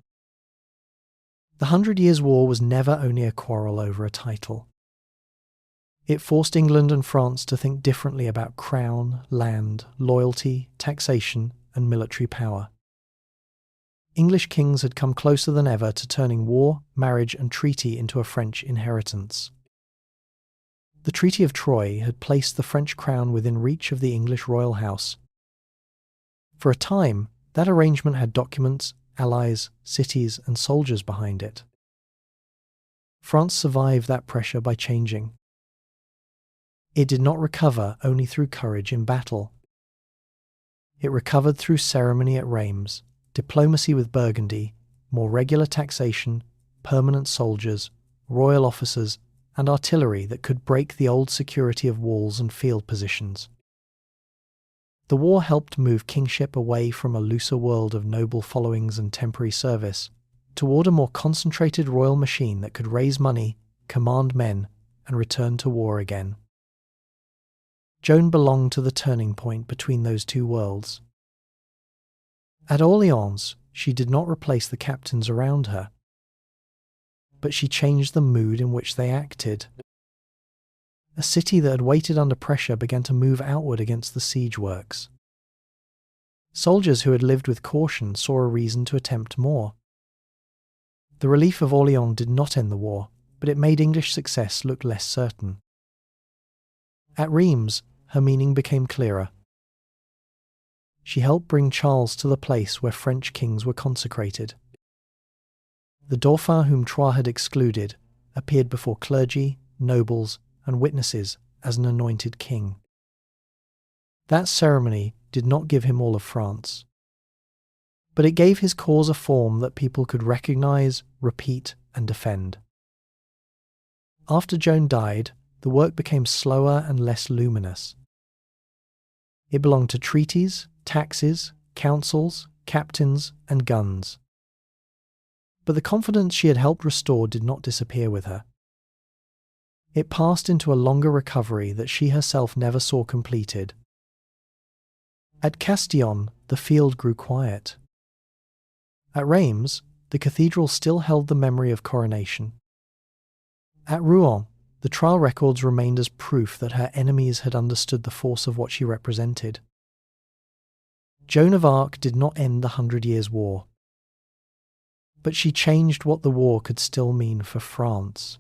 The 100 Years' War was never only a quarrel over a title. It forced England and France to think differently about crown, land, loyalty, taxation, and military power. English kings had come closer than ever to turning war, marriage, and treaty into a French inheritance. The Treaty of Troyes had placed the French crown within reach of the English royal house. For a time, that arrangement had documents, allies, cities, and soldiers behind it. France survived that pressure by changing. It did not recover only through courage in battle. It recovered through ceremony at Rheims, diplomacy with Burgundy, more regular taxation, permanent soldiers, royal officers, and artillery that could break the old security of walls and field positions. The war helped move kingship away from a looser world of noble followings and temporary service toward a more concentrated royal machine that could raise money, command men, and return to war again. Joan belonged to the turning point between those two worlds. At Orleans, she did not replace the captains around her, but she changed the mood in which they acted. A city that had waited under pressure began to move outward against the siege works. Soldiers who had lived with caution saw a reason to attempt more. The relief of Orleans did not end the war, but it made English success look less certain. At Rheims, her meaning became clearer. She helped bring Charles to the place where French kings were consecrated. The Dauphin whom Troyes had excluded appeared before clergy, nobles, and witnesses as an anointed king. That ceremony did not give him all of France, but it gave his cause a form that people could recognize, repeat, and defend. After Joan died, the work became slower and less luminous. It belonged to treaties, taxes, councils, captains, and guns. But the confidence she had helped restore did not disappear with her. It passed into a longer recovery that she herself never saw completed. At Castillon, the field grew quiet. At Reims, the cathedral still held the memory of coronation. At Rouen, the trial records remained as proof that her enemies had understood the force of what she represented. Joan of Arc did not end the 100 Years' War, but she changed what the war could still mean for France.